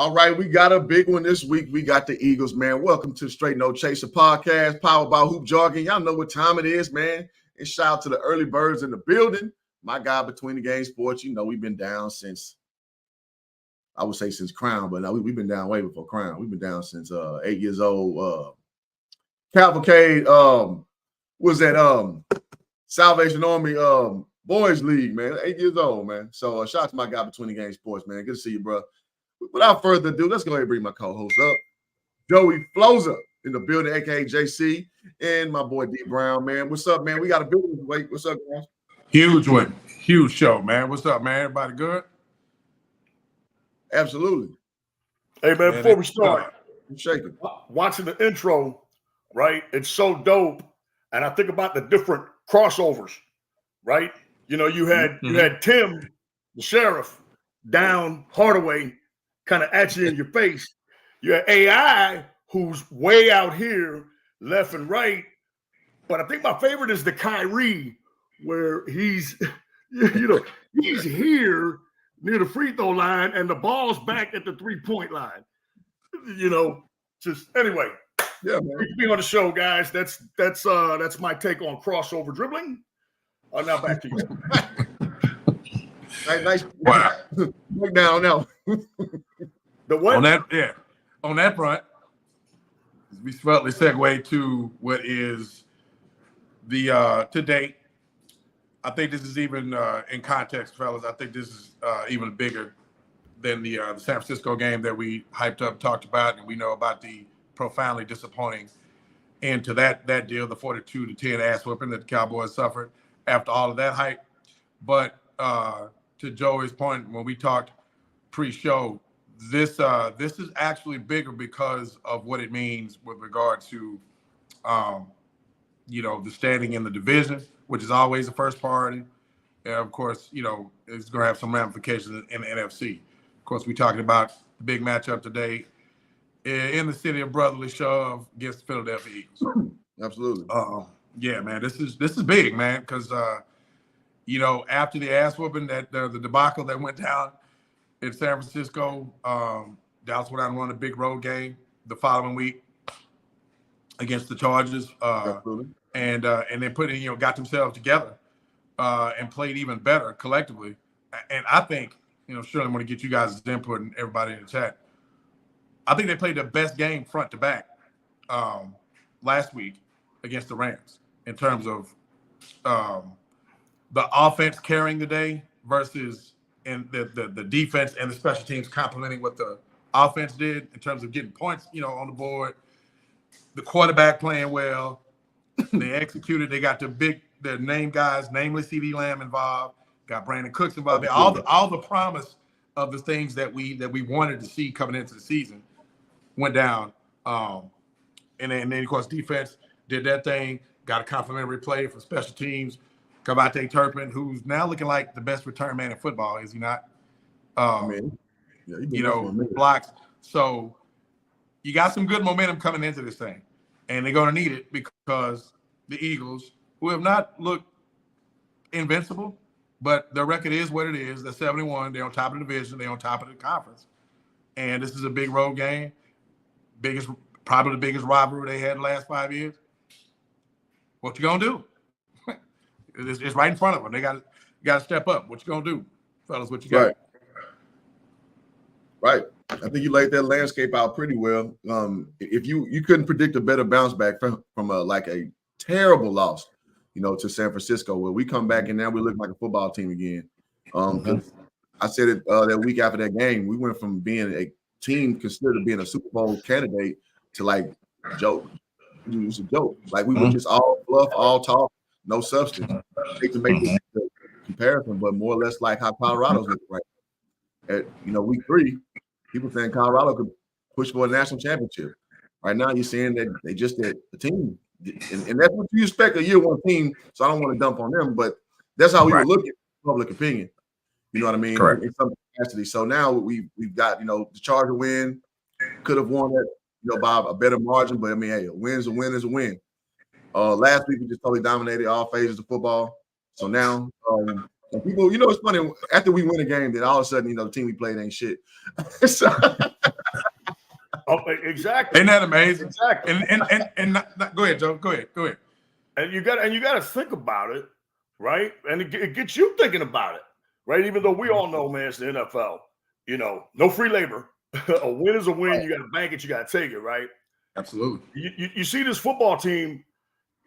All right, we got a big one this week. We got the Eagles, man. Welcome to Straight No Chaser podcast, powered by Hoop Jargon. Y'all know what time it is, man. And shout out to the early birds in the building. My guy between the game sports. You know, we've been down since, I would say since Crown, but no, we've been down way before Crown. We've been down since 8 years old. Cavalcade was that Salvation Army Boys League, man. 8 years old, man. So shout out to my guy between the game sports, man. Good to see you, bro. Without further ado, let's go ahead and bring my co-host up. Joey Floza in the building, aka JC, and my boy D Brown, man. What's up, man? We got a building to wait. What's up, guys? Huge one. Huge show, man. What's up, man? Everybody good? Absolutely. Hey, man, before we start, I'm shaking. Watching the intro, right? It's so dope. And I think about the different crossovers, right? You know, you had Tim, the sheriff, down Hardaway, kind of at you in your face. You had AI, who's way out here, left and right. But I think my favorite is the Kyrie, where he's, he's here near the free throw line and the ball's back at the 3-point line. Just anyway. Yeah, man. Thanks for being on the show, guys. That's my take on crossover dribbling. Now back to you. Nice. Wow. Look down now. The what? On that front, we smartly segue to what is the to date. I think this is even in context, fellas. I think this is even bigger than the San Francisco game that we hyped up, talked about, and we know about the profoundly disappointing end to that deal, the 42-10 ass whooping that the Cowboys suffered after all of that hype. But to Joey's point, when we talked pre-show, this is actually bigger because of what it means with regard to the standing in the division, which is always the first priority. And of course, it's going to have some ramifications in the NFC. Of course, we're talking about the big matchup today in the city of brotherly shove against the Philadelphia Eagles. Absolutely. Yeah, man, this is big, man, because after the ass whooping, that the debacle that went down in San Francisco, Dallas went out and won a big road game the following week against the Chargers, and they got themselves together and played even better collectively. And I think, surely I'm going to get you guys' input and everybody in the chat. I think they played their best game front to back last week against the Rams in terms of the offense carrying the day versus the defense and the special teams complementing what the offense did in terms of getting points, on the board. The quarterback playing well. They executed. They got their name guys, namely CD Lamb involved. Got Brandon Cooks involved. All the promise of the things that we wanted to see coming into the season went down. And then of course defense did that thing. Got a complimentary play from special teams. Cavante Turpin, who's now looking like the best return man in football, is he not? Blocks. So you got some good momentum coming into this thing, and they're going to need it because the Eagles, who have not looked invincible, but their record is what it is. They're 71. They're on top of the division. They're on top of the conference, and this is a big road game. Probably the biggest rivalry they had the last 5 years. What you gonna do? It's right in front of them. They got to step up. What you gonna do, fellas? What you got? Right. I think you laid that landscape out pretty well. If you couldn't predict a better bounce back from a terrible loss, to San Francisco, where we come back and now we look like a football team again. I said it that week after that game. We went from being a team considered being a Super Bowl candidate to like a joke. It was a joke. Like we were just all fluff, all talk, no substance. I hate to make this comparison, but more or less like how Colorado's looking right now. At week 3, people saying Colorado could push for a national championship. Right now, you're saying that they just a team, and that's what you expect a year one team. So I don't want to dump on them, but that's how we were looking at public opinion. You know what I mean? Correct. In some capacity. So now we've got the Charger win, could have won that by a better margin, but I mean, hey, a win is a win is a win. Last week we just totally dominated all phases of football. So now, and people, it's funny. After we win a game, then all of a sudden, the team we played ain't shit. So Exactly. Ain't that amazing? Exactly. Go ahead, Joe. Go ahead. And you got to think about it, right? And it gets you thinking about it, right? Even though we all know, man, it's the NFL. You know, no free labor. A win is a win. You got to bank it. You got to take it, right? Absolutely. You see this football team.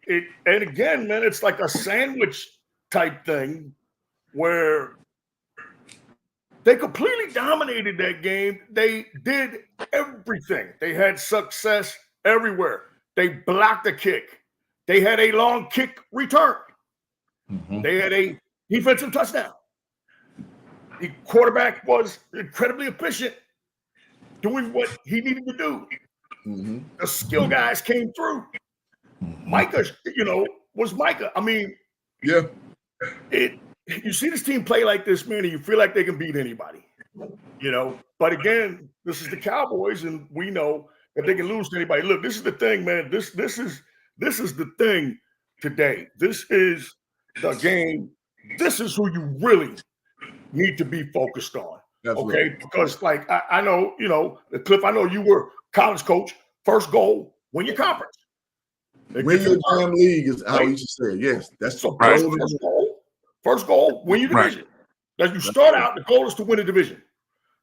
And again, man, it's like a sandwich type thing where they completely dominated that game. They did everything. They had success everywhere. They blocked a kick. They had a long kick return. Mm-hmm. They had a defensive touchdown. The quarterback was incredibly efficient, doing what he needed to do. Mm-hmm. The skill guys came through. Micah, was Micah. I mean, yeah. You see this team play like this, man, and you feel like they can beat anybody. But again, this is the Cowboys, and we know that they can lose to anybody. Look, this is the thing, man. This is the thing today. This is the game. This is who you really need to be focused on. Absolutely. Okay, because like I know, Cliff. I know you were college coach. First goal, win your conference. Win your damn league is how you should say it. Yes, that's so first goal, win your division. As you start out, the goal is to win a division.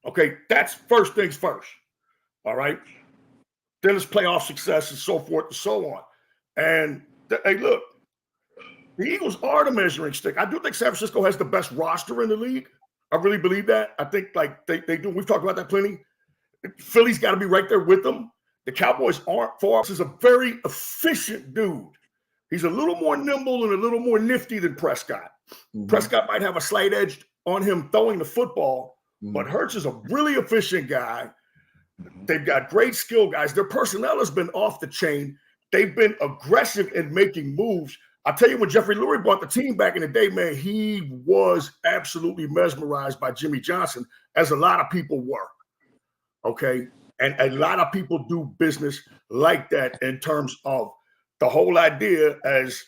Okay, that's first things first. All right. Then it's playoff success and so forth and so on. And hey, look, the Eagles are the measuring stick. I do think San Francisco has the best roster in the league. I really believe that. I think like they do. We've talked about that plenty. Philly's got to be right there with them. The Cowboys aren't. Forbes is a very efficient dude. He's a little more nimble and a little more nifty than Prescott. Mm-hmm. Prescott might have a slight edge on him throwing the football, but Hurts is a really efficient guy. They've got great skill guys. Their personnel has been off the chain. They've been aggressive in making moves. I tell you, when Jeffrey Lurie brought the team back in the day, man, he was absolutely mesmerized by Jimmy Johnson, as a lot of people were. Okay. And a lot of people do business like that in terms of the whole idea, as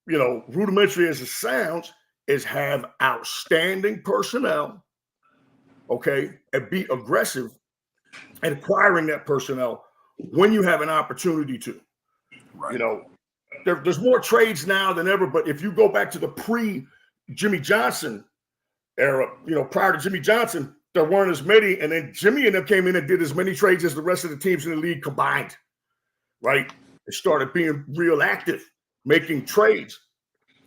rudimentary as it sounds, is have outstanding personnel, okay, and be aggressive at acquiring that personnel when you have an opportunity to. Right. There's more trades now than ever, but if you go back to the pre-Jimmy Johnson era, prior to Jimmy Johnson, there weren't as many, and then Jimmy and them came in and did as many trades as the rest of the teams in the league combined, right? They started being real active, making trades.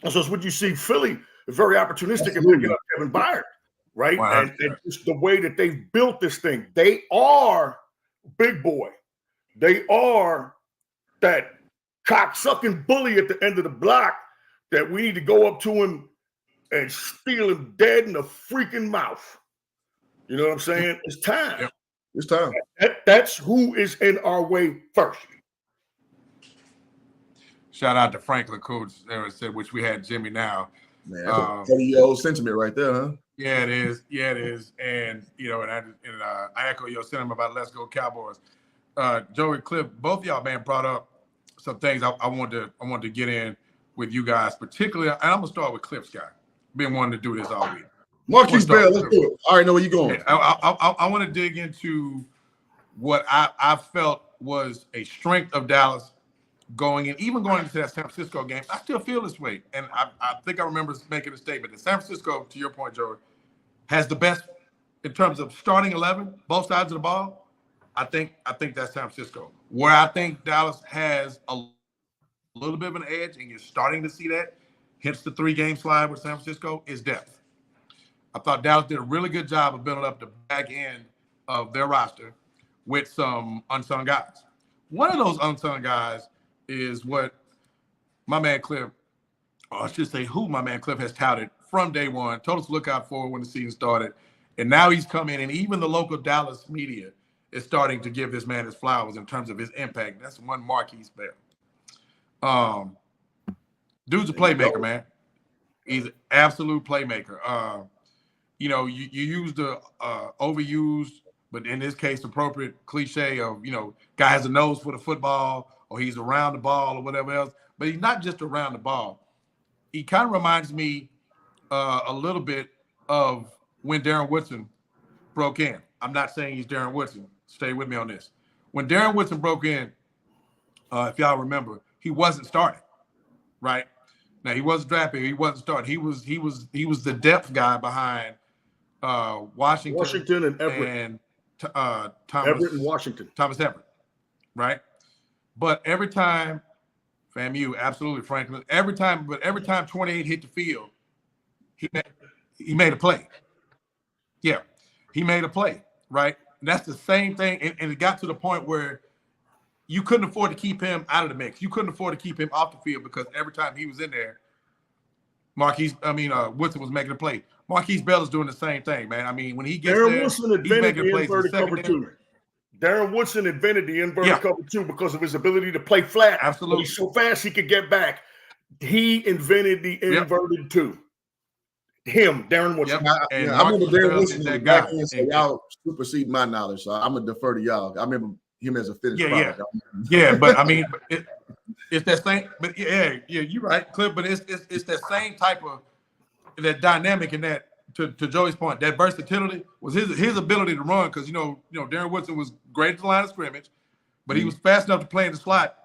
And so it's what you see Philly very opportunistic in picking up Kevin Byard, right? Wow. And just the way that they've built this thing. They are big boy. They are that cock-sucking bully at the end of the block that we need to go up to him and steal him dead in the freaking mouth. You know what I'm saying? It's time. Yep. It's time. That's who is in our way first. Shout out to Franklin Coach, said, which we had Jimmy now. Man, that's a 30-year-old sentiment right there, huh? Yeah, it is. Yeah, it is. And I echo your sentiment about let's go Cowboys. Joey, Cliff, both of y'all, man, brought up some things I wanted to get in with you guys, particularly. And I'm gonna start with Cliff's guy. Been wanting to do this all week. Marquise Bell, let's do it. I already know where you're going. I want to dig into what I felt was a strength of Dallas going into that San Francisco game. I still feel this way. And I think I remember making a statement that San Francisco, to your point, Joey, has the best in terms of starting 11, both sides of the ball. I think that's San Francisco. Where I think Dallas has a little bit of an edge, and you're starting to see that, hence the 3-game slide with San Francisco, is depth. I thought Dallas did a really good job of building up the back end of their roster with some unsung guys. One of those unsung guys is what my man Cliff, or I should say who my man Cliff has touted from day one, told us to look out for when the season started. And now he's come in, and even the local Dallas media is starting to give this man his flowers in terms of his impact. That's one Marquise Bell. Dude's a playmaker, man. He's an absolute playmaker. You use the overused, but in this case, appropriate cliche of, guy has a nose for the football, or he's around the ball or whatever else. But he's not just around the ball. He kind of reminds me a little bit of when Darren Woodson broke in. I'm not saying he's Darren Woodson. Stay with me on this. when Darren Woodson broke in, if y'all remember, he wasn't starting, right? Now he wasn't drafted. He wasn't starting. He was the depth guy behind Washington and Everett and Everett and Washington. Thomas Everett, right? But every time, FAMU, absolutely, Franklin. Every time 28 hit the field, he made a play. Yeah, he made a play, right? And that's the same thing, and it got to the point where you couldn't afford to keep him out of the mix. You couldn't afford to keep him off the field because every time he was in there, Woodson was making a play. Marquise Bell is doing the same thing, man. I mean, when he gets Darren there, Woodson invented the inverted cover secondary. two. Darren Woodson invented the inverted cover two because of his ability to play flat. Absolutely. He's so fast he could get back. He invented the inverted two. Darren Woodson. And I remember Darren Woodson that back guy. then, so y'all supersede my knowledge. So I'm gonna defer to y'all. I remember him as a finished product. Yeah, but I mean, it's that same. But yeah, you're right, Cliff. But it's that same type of that dynamic and that to Joey's point, that versatility was his ability to run because you know Darren Woodson was great at the line of scrimmage, but he was fast enough to play in the slot.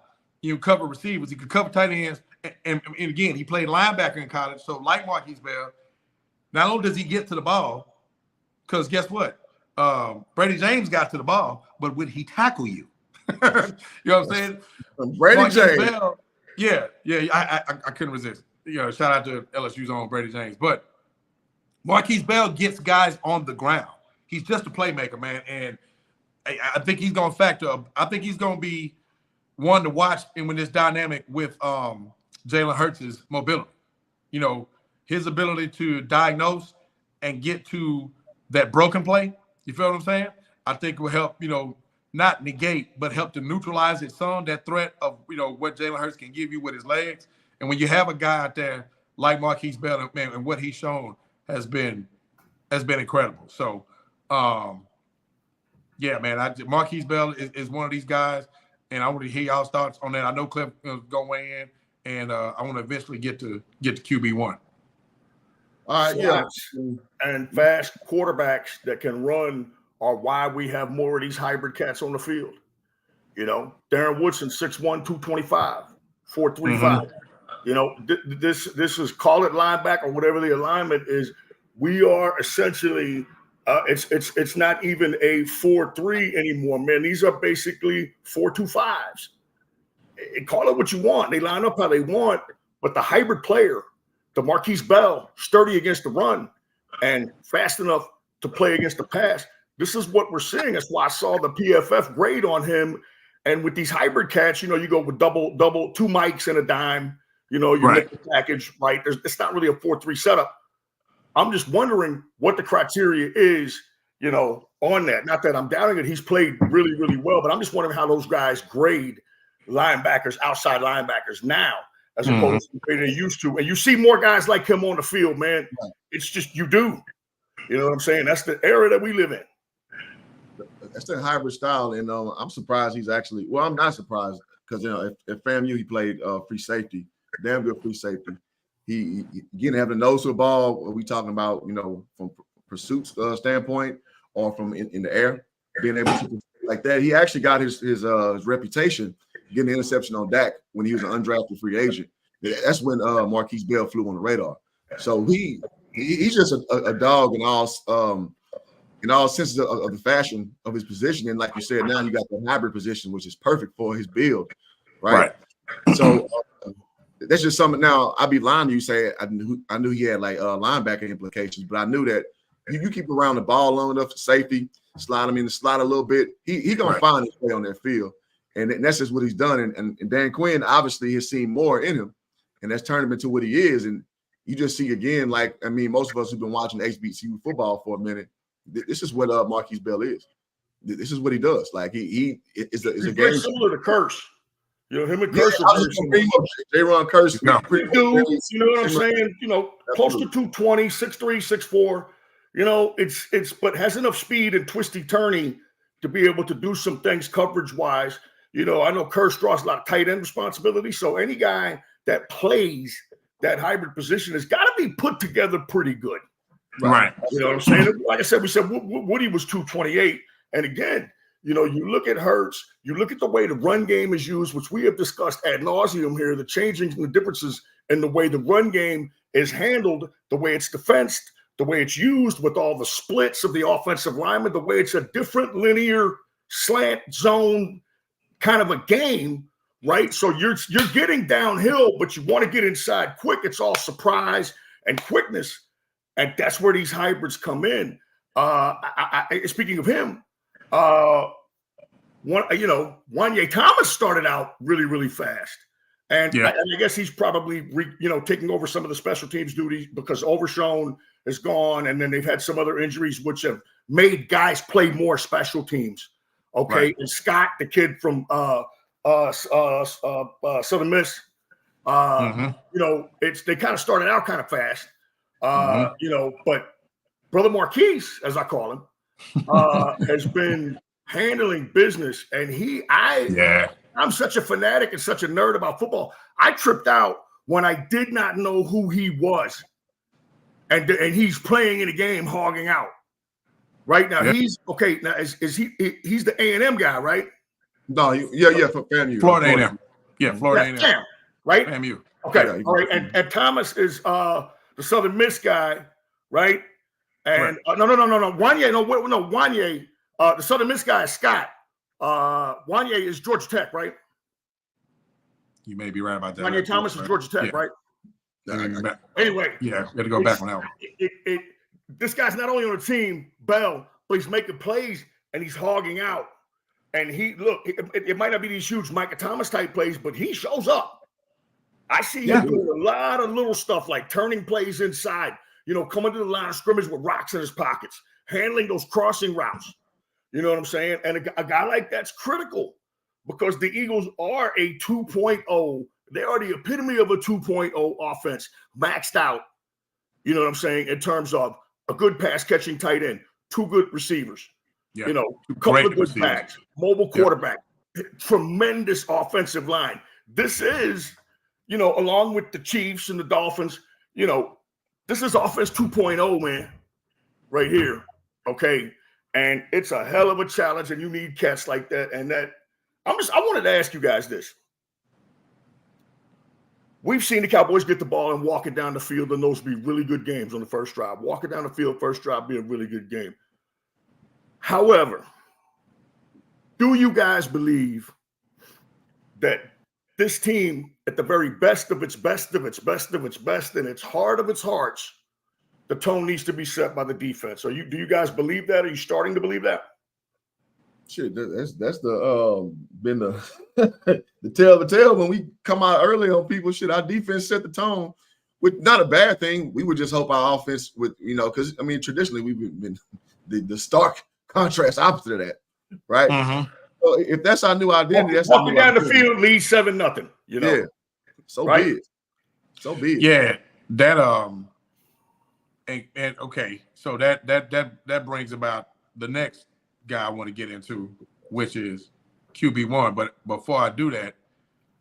Cover receivers. He could cover tight ends, and again, he played linebacker in college. So like Marquise Bell, not only does he get to the ball, because guess what? Brady James got to the ball, but would he tackle you? You know what I'm saying? Brady James. Bell, I couldn't resist. Shout out to LSU's own Brady James. But Marquise Bell gets guys on the ground. He's just a playmaker, man. And I think he's going to factor. I think he's going to be one to watch in this dynamic with Jalen Hurts' mobility. His ability to diagnose and get to that broken play. You feel what I'm saying? I think will help, not negate, but help to neutralize it some, that threat of, what Jalen Hurts can give you with his legs. And when you have a guy out there like Marquise Bell, man, and what he's shown has been incredible. So, man, Marquise Bell is one of these guys, and I want to hear y'all's thoughts on that. I know Cliff is going to weigh in, and I want to eventually get to QB1. All right, and fast quarterbacks that can run are why we have more of these hybrid cats on the field. Darren Woodson, 6'1", 225, 4.35. This is, call it linebacker or whatever the alignment is. We are essentially it's not even a 4-3 anymore, man. These are basically 4-2-5s. Call it what you want. They line up how they want, but the hybrid player, the Marquise Bell, sturdy against the run and fast enough to play against the pass. This is what we're seeing. That's why I saw the PFF grade on him. And with these hybrid cats, you go with double, two mics and a dime. You make the package, right? It's not really a 4-3 setup. I'm just wondering what the criteria is, on that. Not that I'm doubting it. He's played really, really well, but I'm just wondering how those guys grade linebackers, outside linebackers now, as opposed to the way they used to. And you see more guys like him on the field, man. Right. It's just you do. You know what I'm saying? That's the era that we live in. That's the hybrid style, and I'm surprised he's actually. Well, I'm not surprised because at FAMU he played free safety, damn good free safety. He again have the nose to the ball. Are we talking about from pursuit standpoint or from in the air, being able to like that? He actually got his reputation getting the interception on Dak when he was an undrafted free agent. That's when Marquise Bell flew on the radar. So he's just a dog in all senses of the fashion of his position. And like you said, now you got the hybrid position, which is perfect for his build, right? So that's just something. Now I'd be lying to you say I knew he had like linebacker implications, but I knew that you keep around the ball long enough to safety, slide him in the slot a little bit. He gonna find his way on that field, and that's just what he's done. And Dan Quinn obviously has seen more in him, and that's turned him into what he is. And you just see again, most of us who've been watching HBCU football for a minute, this is what Marquise Bell is. This is what he does. Like he is a game similar to Curse. Him and Curse. J-Ron Curse. You know what I'm saying? Close to 220, 6'3", 6'4". It's but has enough speed and twisty turning to be able to do some things coverage wise. I know Curse draws a lot of tight end responsibility. So any guy that plays that hybrid position has got to be put together pretty good. Right. You know what I'm saying? Like I said, we said Woody was 228. And again, You know, you look at Hurts, you look at the way the run game is used, which we have discussed ad nauseum here, the changing and the differences in the way the run game is handled, the way it's defensed, the way it's used with all the splits of the offensive lineman, the way it's a different linear slant zone kind of a game, right? So you're getting downhill, but you want to get inside quick. It's all surprise and quickness, and that's where these hybrids come in. Speaking of him, Wanye Thomas started out really, really fast. And I guess he's probably, taking over some of the special teams duties because Overshown is gone. And then they've had some other injuries, which have made guys play more special teams. Okay. Right. And Scott, the kid from Southern Miss, they kind of started out kind of fast, but Brother Marquise, as I call him, has been handling business. And I'm such a fanatic and such a nerd about football. I tripped out when I did not know who he was. And he's playing in a game, hogging out. Right now, he's okay. Now, he's the A&M guy, right? No, for FAMU. Florida A&M. Yeah, Florida A&M. Right? FAMU. Okay, all right. And Thomas is the Southern Miss guy, right? And no. Wanye, the Southern Miss guy is Scott. Wanye is Georgia Tech, right? You may be right about that. Wanye Thomas is Georgia Tech, right? Anyway. Yeah, got to go back on that one. This guy's not only on the team, Bell, but he's making plays and he's hogging out. And it might not be these huge Micah Thomas type plays, but he shows up. I see him doing a lot of little stuff like turning plays inside, coming to the line of scrimmage with rocks in his pockets, handling those crossing routes. You know what I'm saying? And a guy like that's critical because the Eagles are a 2.0. They are the epitome of a 2.0 offense, maxed out. You know what I'm saying? In terms of a good pass catching tight end, two good receivers, a couple of good backs, mobile quarterback, tremendous offensive line. This is, along with the Chiefs and the Dolphins, this is offense 2.0, man, right here. Okay. And it's a hell of a challenge, and you need cats like that. And I wanted to ask you guys this. We've seen the Cowboys get the ball and walk it down the field, and those be really good games on the first drive. Walk it down the field, first drive, be a really good game. However, do you guys believe that this team, at the very best of its best of its best of its best, and its heart of its hearts, the tone needs to be set by the defense? Do you guys believe that? Are you starting to believe that? Shit, that's been the the tale of the tale when we come out early on people. Shit, our defense set the tone, with not a bad thing. We would just hope our offense would, because traditionally we've been the stark contrast opposite of that, right? Mm-hmm. So if that's our new identity, that's walking down the field, lead 7-0. Yeah, so right? Be it. So be it. Yeah, that and okay, so that brings about the next guy I want to get into, which is QB1. But before I do that,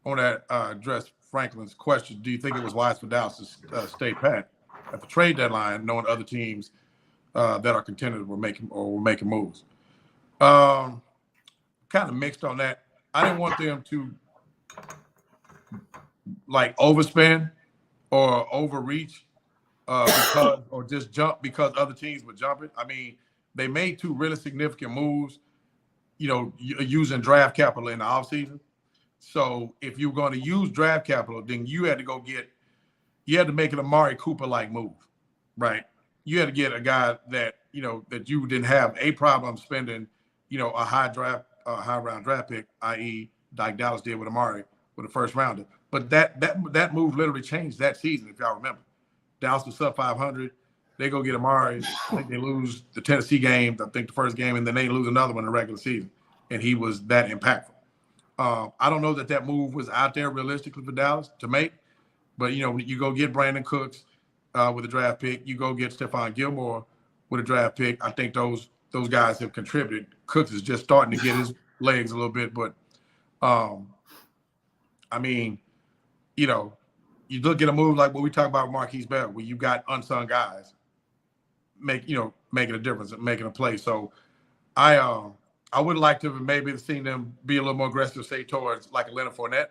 I want to address Franklin's question. Do you think it was wise for Dallas to stay pat at the trade deadline, knowing other teams that are contenders were making moves? Kind of mixed on that. I didn't want them to overspend or overreach or just jump because other teams were jumping. They made two really significant moves, using draft capital in the offseason. So if you're going to use draft capital, then you had to make an Amari Cooper-like move, right? You had to get a guy that, that you didn't have a problem spending, a high round draft pick, i.e. like Dallas did with Amari with a first rounder. But that move literally changed that season, if y'all remember. Dallas was sub 500. They go get Amari. I think they lose the Tennessee game, I think the first game, and then they lose another one in the regular season. And he was that impactful. I don't know that move was out there realistically for Dallas to make, but, you go get Brandon Cooks with a draft pick. You go get Stephon Gilmore with a draft pick. I think those guys have contributed. Cooks is just starting to get his legs a little bit, but, you look at a move like what we talk about with Marquise Bell, where you got unsung guys making a difference and making a play. So I I would like to have maybe seen them be a little more aggressive, say towards like a Leonard Fournette,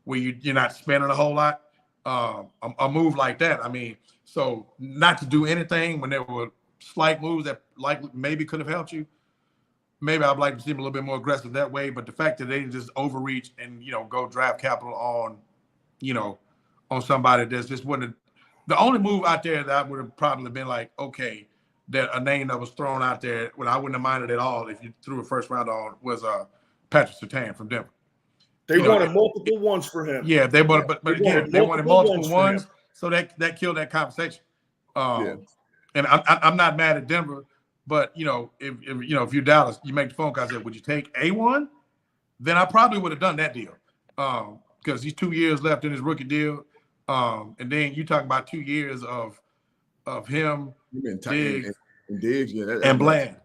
where you're not spending a whole lot. A move like that. I mean, so not to do anything when there were slight moves that like maybe could have helped you. Maybe I'd like to see them a little bit more aggressive that way. But the fact that they didn't just overreach and go draft capital on, on somebody that's just wouldn't. The only move out there that I would have probably been like, okay, that a name that was thrown out there when I wouldn't have minded at all if you threw a first round on was Patrick Surtain from Denver. They wanted multiple ones for him. Yeah, they wanted, but again, they wanted multiple ones, so that killed that conversation. And I'm not mad at Denver, but if you're Dallas, you make the phone call. I said, would you take a one? Then I probably would have done that deal, because he's 2 years left in his rookie deal, and then you talk about 2 years of him, Diggs, and Bland,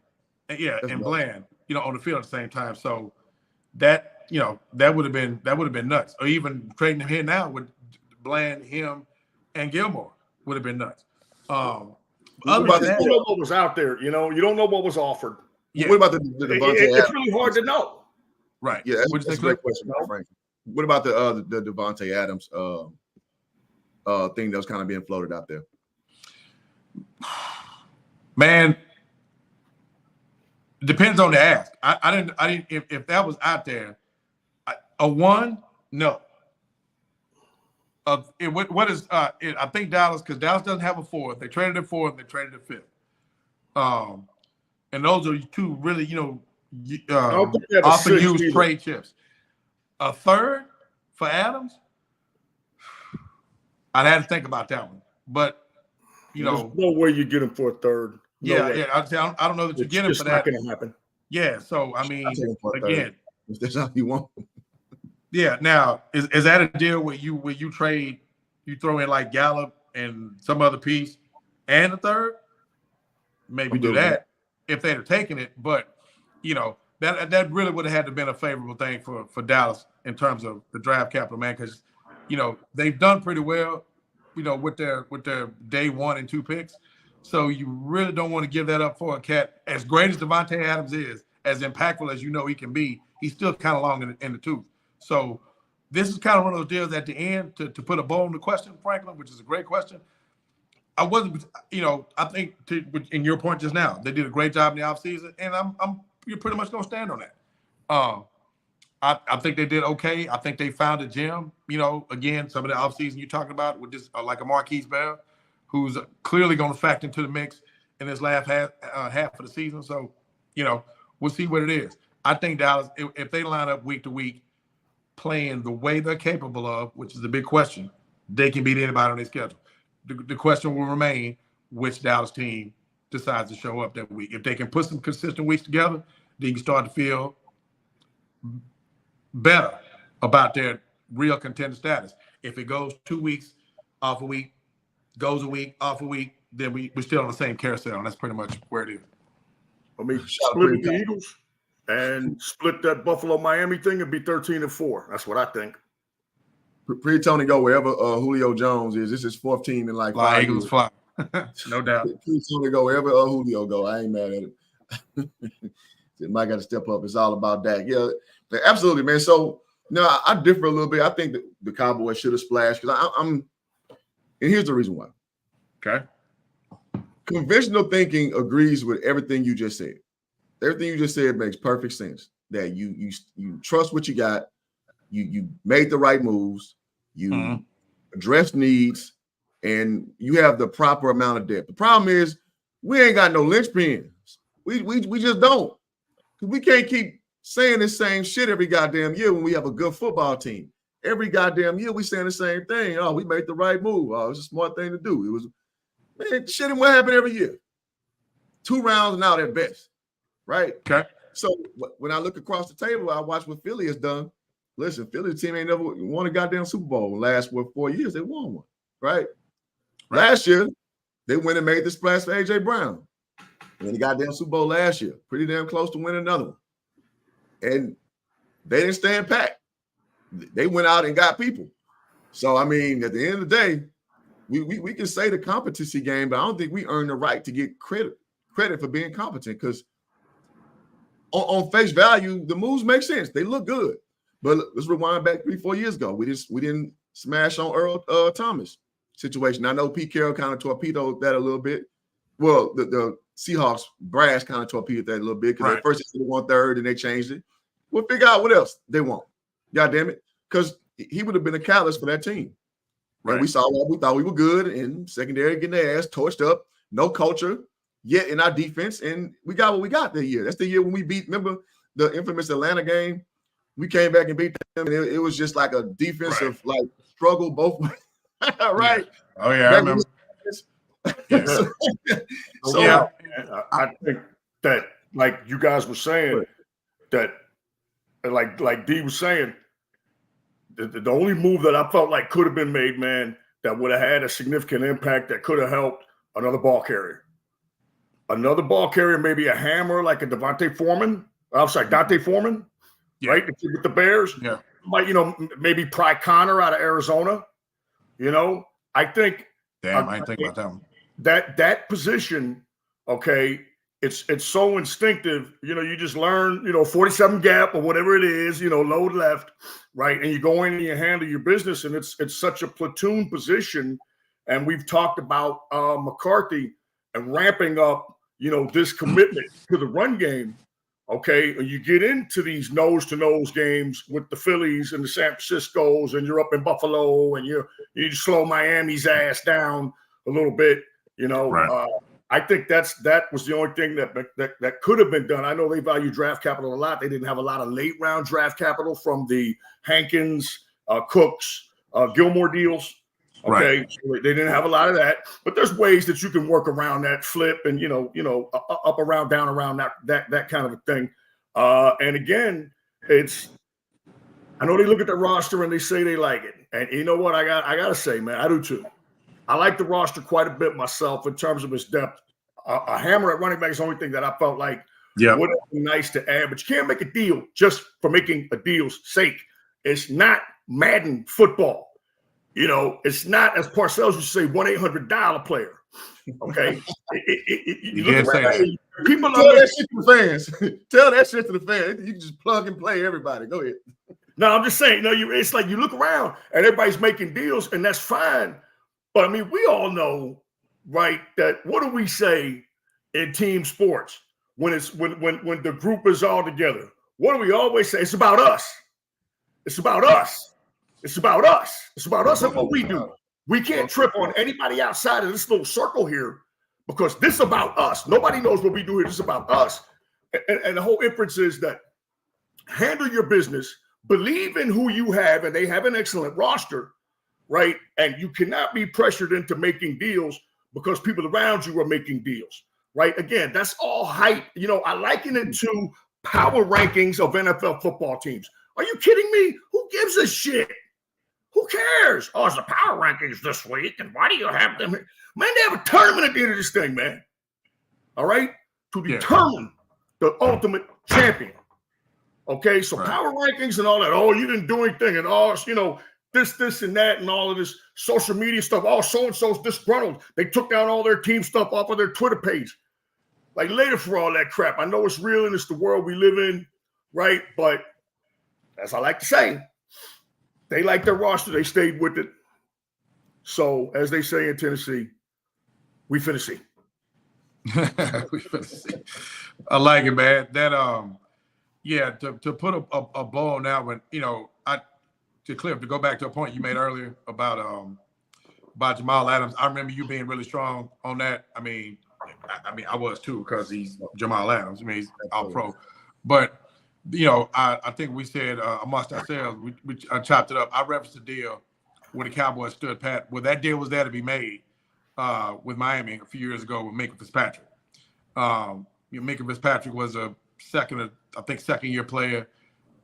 and Bland, on the field at the same time. So that that would have been nuts. Or even trading him here now with Bland, him, and Gilmore would have been nuts. Other than that, you don't know what was out there. You don't know what was offered. Yeah. What about the Devontae Adams? It's really hard to know. Right. Yeah, that's a great question, Frank. What about the Devontae Adams thing that was kind of being floated out there? Man, depends on the ask. I didn't. If that was out there, a one, no. What is I think Dallas, because Dallas doesn't have a fourth. They traded a fourth. They traded a fifth. And those are two really often used trade chips. A third for Adams, I'd have to think about that one. But there's no way you get him for a third. No way. I don't know that you get him for that. It's not going to happen. Yeah. So I mean, again, if that's how you want. Yeah. Now, is that a deal where you trade, you throw in like Gallup and some other piece and a third? Maybe do that if they'd have taken it. But that really would have had to been a favorable thing for Dallas in terms of the draft capital, man, because they've done pretty well, with their day 1 and 2 picks. So you really don't want to give that up for a cat as great as Devontae Adams is, as impactful as he can be. He's still kind of long in the tooth. So this is kind of one of those deals at the end to put a bow on the question, Franklin, which is a great question. I wasn't, I think in your point just now, they did a great job in the offseason, and you're pretty much gonna stand on that. I think they did okay. I think they found a gem. Again, some of the offseason you're talking about with this, like a Marquise Bell, who's clearly going to factor into the mix in this last half of the season. So, we'll see what it is. I think Dallas, if they line up week to week, playing the way they're capable of, which is the big question, they can beat anybody on their schedule. The question will remain which Dallas team decides to show up that week. If they can put some consistent weeks together, then you can start to feel better about their real contender status. If it goes 2 weeks, off a week, goes a week, off a week, then we're still on the same carousel, and that's pretty much where it is. I mean, split the Eagles and split that Buffalo-Miami thing and be 13-4. That's what I think. Pretty Tony go wherever Julio Jones is. This is 4th team in like 5 Eagles years. fly. No doubt. Pretty Tony go wherever Julio go. I ain't mad at it. Mike got to step up. It's all about that. Yeah, absolutely, man. So, I differ a little bit. I think that the Cowboys should have splashed because I'm and here's the reason why. Okay. Conventional thinking agrees with everything you just said. Everything you just said makes perfect sense. That you trust what you got. You made the right moves. You address needs, and you have the proper amount of depth. The problem is we ain't got no linchpins. We just don't. We can't keep saying the same shit every goddamn year when we have a good football team. Every goddamn year we saying the same thing. Oh, we made the right move. Oh, it's a smart thing to do. It was, man, shit and what happened every year? 2 rounds and out at best, right? Okay. So when I look across the table, I watch what Philly has done. Listen, Philly's team ain't never won a goddamn Super Bowl. Last 4 years, they won one, right? Last year, they went and made the splash for A.J. Brown. Won the goddamn Super Bowl last year. Pretty damn close to winning another one. And they didn't stand pat. They went out and got people. So, I mean, at the end of the day, we can say the competency game, but I don't think we earn the right to get credit for being competent because on face value, the moves make sense. They look good. But let's rewind back 3-4 years ago. We didn't smash on Earl Thomas situation. I know Pete Carroll kind of torpedoed that a little bit. Well, the Seahawks brass kind of torpedoed that a little bit because at first they said 1/3 and they changed it. We'll figure out what else they want. God damn it. Because he would have been a catalyst for that team. Right. And we saw that. We thought we were good and secondary getting their ass torched up. No culture yet in our defense. And we got what we got that year. That's the year when we beat, remember the infamous Atlanta game? We came back and beat them, and it was just like a defensive like struggle both ways. Right? Yeah. Oh yeah, I remember. So I think that, like you guys were saying, that like D was saying, the only move that I felt like could have been made, man, that would have had a significant impact, that could have helped, another ball carrier. Another ball carrier, maybe a hammer like a Dante Foreman, right? The kid with the Bears. Yeah. Like, maybe Pry Connor out of Arizona. I think. Damn, I didn't think about that one. That position, okay, it's so instinctive. You just learn, 47 gap or whatever it is, load left, right? And you go in and you handle your business, and it's such a platoon position. And we've talked about McCarthy and ramping up, this commitment to the run game. Okay, you get into these nose-to-nose games with the Phillies and the San Franciscos, and you're up in Buffalo, and you slow Miami's ass down a little bit. Right. I think that was the only thing that could have been done. I know they value draft capital a lot. They didn't have a lot of late-round draft capital from the Hankins, Cooks, Gilmore deals. Okay, so they didn't have a lot of that, but there's ways that you can work around that flip and up around, down around that kind of a thing. And again, I know they look at the roster and they say they like it, and you know what, I gotta say, man, I do too. I like the roster quite a bit myself in terms of its depth. A hammer at running back is the only thing that I felt like would have been nice to add, but you can't make a deal just for making a deal's sake. It's not Madden football. It's not, as Parcells used to say, $1-800 player. Okay, you look around, people tell that shit to the fans. Tell that shit to the fans. You can just plug and play everybody. Go ahead. No, I'm just saying. It's like you look around and everybody's making deals, and that's fine. But I mean, we all know, right? That what do we say in team sports when the group is all together? What do we always say? It's about us. It's about us. It's about us. It's about us and what we do. We can't trip on anybody outside of this little circle here because this is about us. Nobody knows what we do here. This is about us. And the whole inference is that handle your business, believe in who you have, and they have an excellent roster, right? And you cannot be pressured into making deals because people around you are making deals, right? Again, that's all hype. I liken it to power rankings of NFL football teams. Are you kidding me? Who gives a shit? Who cares? Oh, it's the power rankings this week, and why do you have them? Man, they have a tournament at the end of this thing, man. All right? To determine the ultimate champion. Okay? So power rankings and all that. Oh, you didn't do anything, and all, this, and that, and all of this social media stuff. Oh, so-and-so's disgruntled. They took down all their team stuff off of their Twitter page. Like, later for all that crap. I know it's real, and it's the world we live in, right? But as I like to say, they like their roster. They stayed with it. So, as they say in Tennessee, we finna see. We finna see. I like it, man. That to put a bow on that one, to Cliff, to go back to a point you made earlier about Jamal Adams. I remember you being really strong on that. I mean, I was too because he's Jamal Adams. I mean, he's all pro, but. I think we said amongst ourselves, I chopped it up. I referenced the deal where the Cowboys stood pat. Well, that deal was there to be made with Miami a few years ago with Minka Fitzpatrick. Minka Fitzpatrick was a second year player,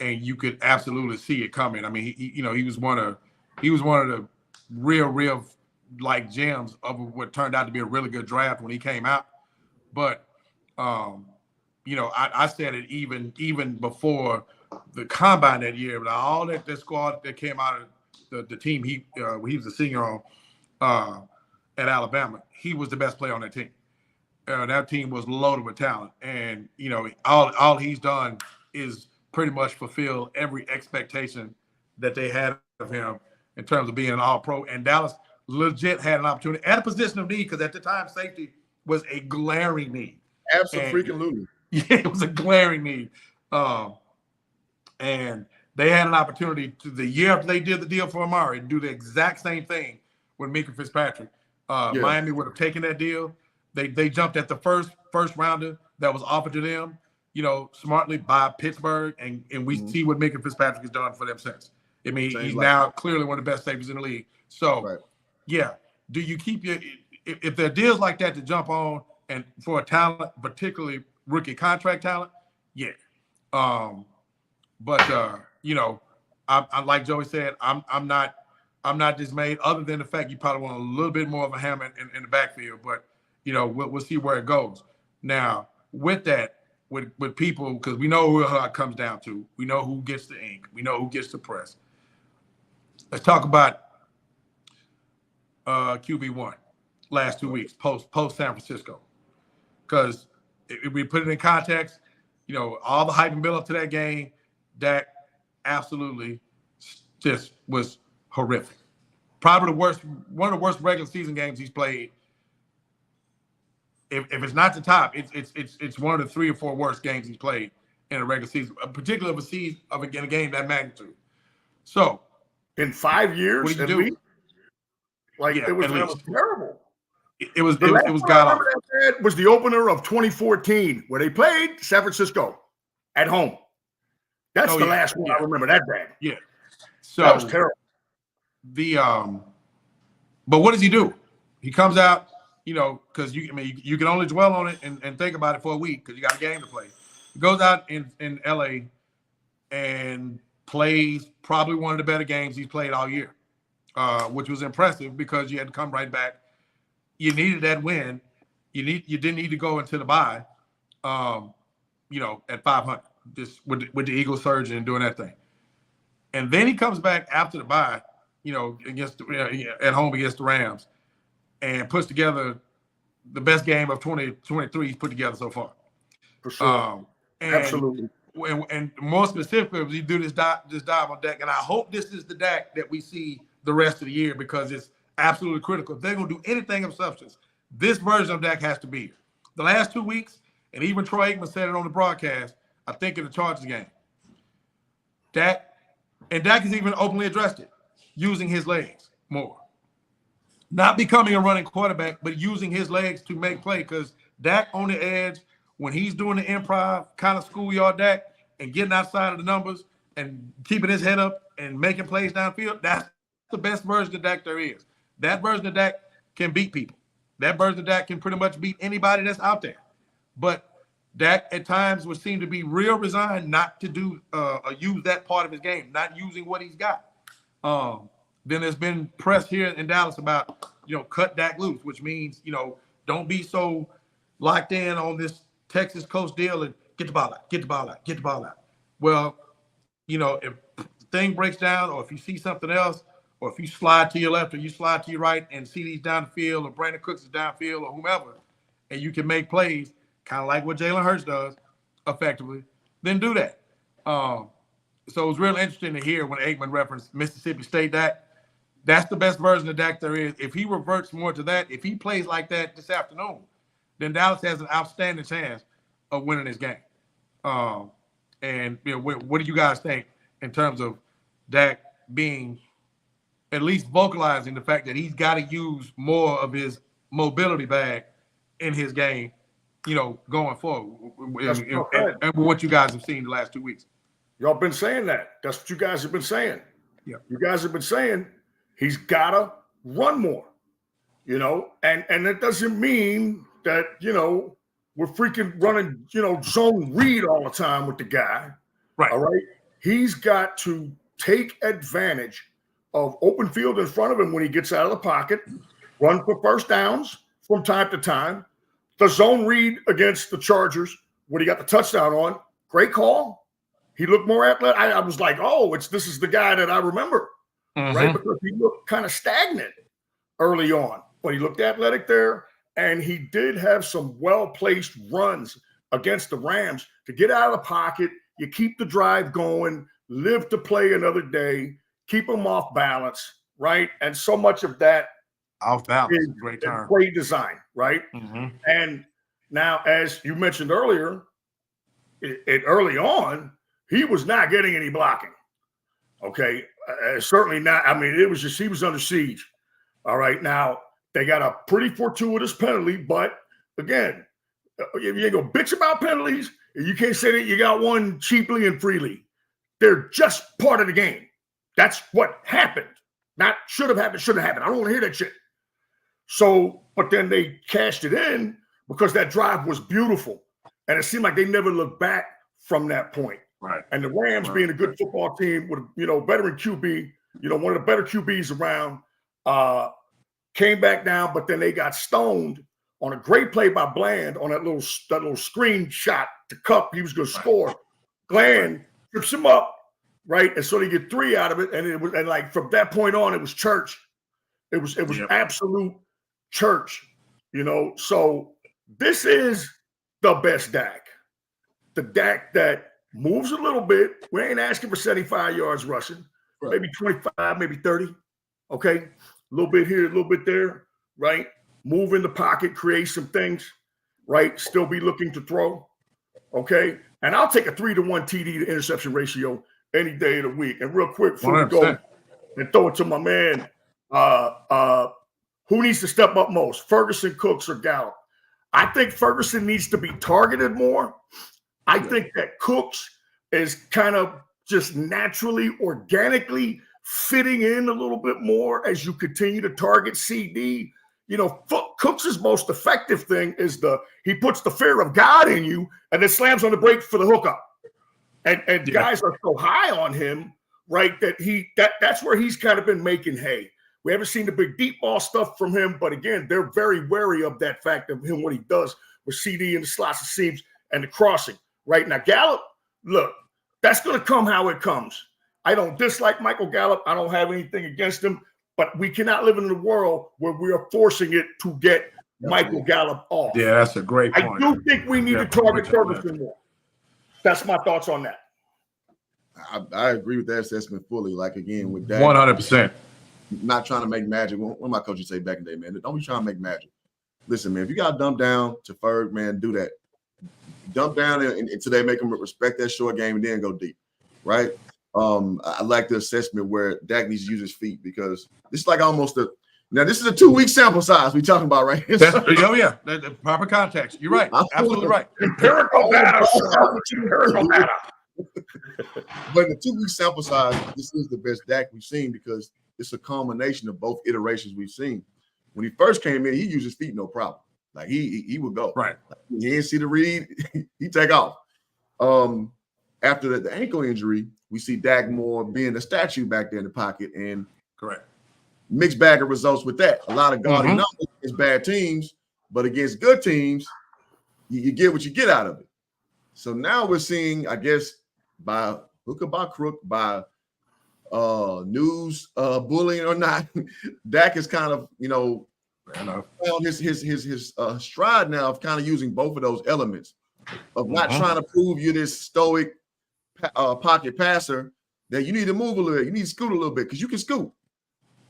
and you could absolutely see it coming. I mean, he was one of the real like gems of what turned out to be a really good draft when he came out, but. I said it even before the combine that year, but all that squad that came out of the team he was a senior on at Alabama, he was the best player on that team. that team was loaded with talent. And, all he's done is pretty much fulfill every expectation that they had of him in terms of being an all-pro. And Dallas legit had an opportunity at a position of need because at the time, safety was a glaring need. Absolutely. Yeah, it was a glaring need. And they had an opportunity to, the year after they did the deal for Amari, to do the exact same thing with Minka Fitzpatrick. Miami would have taken that deal. They jumped at the first rounder that was offered to them, smartly by Pittsburgh, and we see what Minka Fitzpatrick has done for them since. I mean, he's now clearly one of the best safeties in the league. So, do you keep if there are deals like that to jump on and for a talent, particularly rookie contract talent, but I like Joey said, I'm not dismayed, other than the fact you probably want a little bit more of a hammer in the backfield, but we'll see where it goes. Now, with that, with people, because we know who it comes down to. We know who gets the ink. We know who gets the press. Let's talk about QB1 last 2 weeks post San Francisco, because if we put it in context, all the hype and build up to that game, Dak absolutely just was horrific. Probably one of the worst regular season games he's played. If it's not the top, it's one of the 3 or 4 worst games he's played in a regular season, particularly of a game that magnitude. So, in 5 years, what do you do? It was terrible. It was god awful. That was the opener of 2014, where they played San Francisco at home. That's the last one I remember that bad. Yeah. So that was terrible. But what does he do? He comes out, because you can only dwell on it and think about it for a week because you got a game to play. He goes out in LA and plays probably one of the better games he's played all year, which was impressive because you had to come right back. You needed that win. You didn't need to go into the bye, at 500, just with the Eagles surging and doing that thing. And then he comes back after the bye, against at home against the Rams, and puts together the best game of 2023 he's put together so far. For sure. Absolutely. And more specifically, we do this dive on Dak, and I hope this is the Dak that we see the rest of the year, because it's absolutely critical. If they're going to do anything of substance, this version of Dak has to be here. The last 2 weeks, and even Troy Aikman said it on the broadcast, I think in the Chargers game, Dak has even openly addressed it, using his legs more. Not becoming a running quarterback, but using his legs to make play, because Dak on the edge, when he's doing the improv kind of schoolyard Dak and getting outside of the numbers and keeping his head up and making plays downfield, that's the best version of Dak there is. That version of Dak can beat people. That version of Dak can pretty much beat anybody that's out there. But Dak at times would seem to be real resigned not to do use that part of his game, not using what he's got. Then there's been press here in Dallas about, cut Dak loose, which means, don't be so locked in on this Texas coast deal and get the ball out. Well, if the thing breaks down, or if you see something else, or if you slide to your left or you slide to your right and CD's down the field, or Brandon Cooks is downfield, or whomever, and you can make plays, kind of like what Jalen Hurts does effectively, then do that. So it was real interesting to hear when Aikman referenced Mississippi State Dak. That's the best version of Dak there is. If he reverts more to that, if he plays like that this afternoon, then Dallas has an outstanding chance of winning this game. And what do you guys think in terms of Dak being at least vocalizing the fact that he's got to use more of his mobility bag in his game, going forward, and what you guys have seen the last 2 weeks? Y'all been saying that. That's what you guys have been saying. Yeah. You guys have been saying he's got to run more, and that doesn't mean that, we're freaking running, zone read all the time with the guy. Right. All right. He's got to take advantage of open field in front of him when he gets out of the pocket, run for first downs from time to time. The zone read against the Chargers, when he got the touchdown on, great call. He looked more athletic. I was like, this is the guy that I remember, right? Because he looked kind of stagnant early on, but he looked athletic there. And he did have some well-placed runs against the Rams to get out of the pocket. You keep the drive going, live to play another day, keep them off balance, right? And so much of that off balance, is great term, great design, right? Mm-hmm. And now, as you mentioned earlier, early on, he was not getting any blocking. Okay, certainly not. I mean, it was just he was under siege. All right, now they got a pretty fortuitous penalty, but again, if you ain't gonna bitch about penalties, you can't say that you got one cheaply and freely. They're just part of the game. That's what happened. Not should have happened, should have happened. I don't want to hear that shit. So, but then they cashed it in because that drive was beautiful. And it seemed like they never looked back from that point. Right. And the Rams being a good football team with, veteran QB, one of the better QBs around, came back down, but then they got stoned on a great play by Bland on that little screen shot to Cup. He was going to score. Bland trips him up, right? And so they get 3 out of it. And like from that point on, it was church. It was absolute church, So this is the best Dak. The Dak that moves a little bit. We ain't asking for 75 yards rushing. Right. Maybe 25, maybe 30. Okay. A little bit here, a little bit there, right? Move in the pocket, create some things, right? Still be looking to throw. Okay. And I'll take a 3-to-1 TD to interception ratio any day of the week. And real quick, before we go and throw it to my man, who needs to step up most, Ferguson, Cooks, or Gallup? I think Ferguson needs to be targeted more. I think that Cooks is kind of just naturally, organically fitting in a little bit more as you continue to target CD. Cooks' most effective thing is he puts the fear of God in you and then slams on the brake for the hookup. And guys are so high on him, right, that that's where he's kind of been making hay. We haven't seen the big deep ball stuff from him, but again, they're very wary of that fact of him, what he does with CD and the slots and seams and the crossing. Right now, Gallup, look, that's going to come how it comes. I don't dislike Michael Gallup. I don't have anything against him, but we cannot live in a world where we are forcing it to get Michael Gallup off. Yeah, that's a great point. I do think we need to target Ferguson more. That's my thoughts on that. I agree with that assessment fully. Like, again, with that. 100%. Not trying to make magic. What my coach would say back in the day, man, don't be trying to make magic. Listen, man, if you got to dump down to Ferg, man, do that. Dump down until they make them respect that short game and then go deep, right? I like the assessment where Dak needs to use his feet because this is like almost this is a 2-week sample size we're talking about right here. The proper context. You're right. Absolutely right. Empirical data. Empirical data. But the 2-week sample size, this is the best Dak we've seen because it's a combination of both iterations we've seen. When he first came in, he used his feet no problem. Like he would go. Right. Like, he didn't see the read, he take off. After the ankle injury, we see Dak more being a statue back there in the pocket and correct. Mixed bag of results with that. A lot of gaudy numbers against bad teams, but against good teams, you get what you get out of it. So now we're seeing, I guess, by hook or by crook, by news bullying or not, Dak is kind of, found his stride now of kind of using both of those elements of not trying to prove you're this stoic pocket passer that you need to move a little bit. You need to scoot a little bit because you can scoot.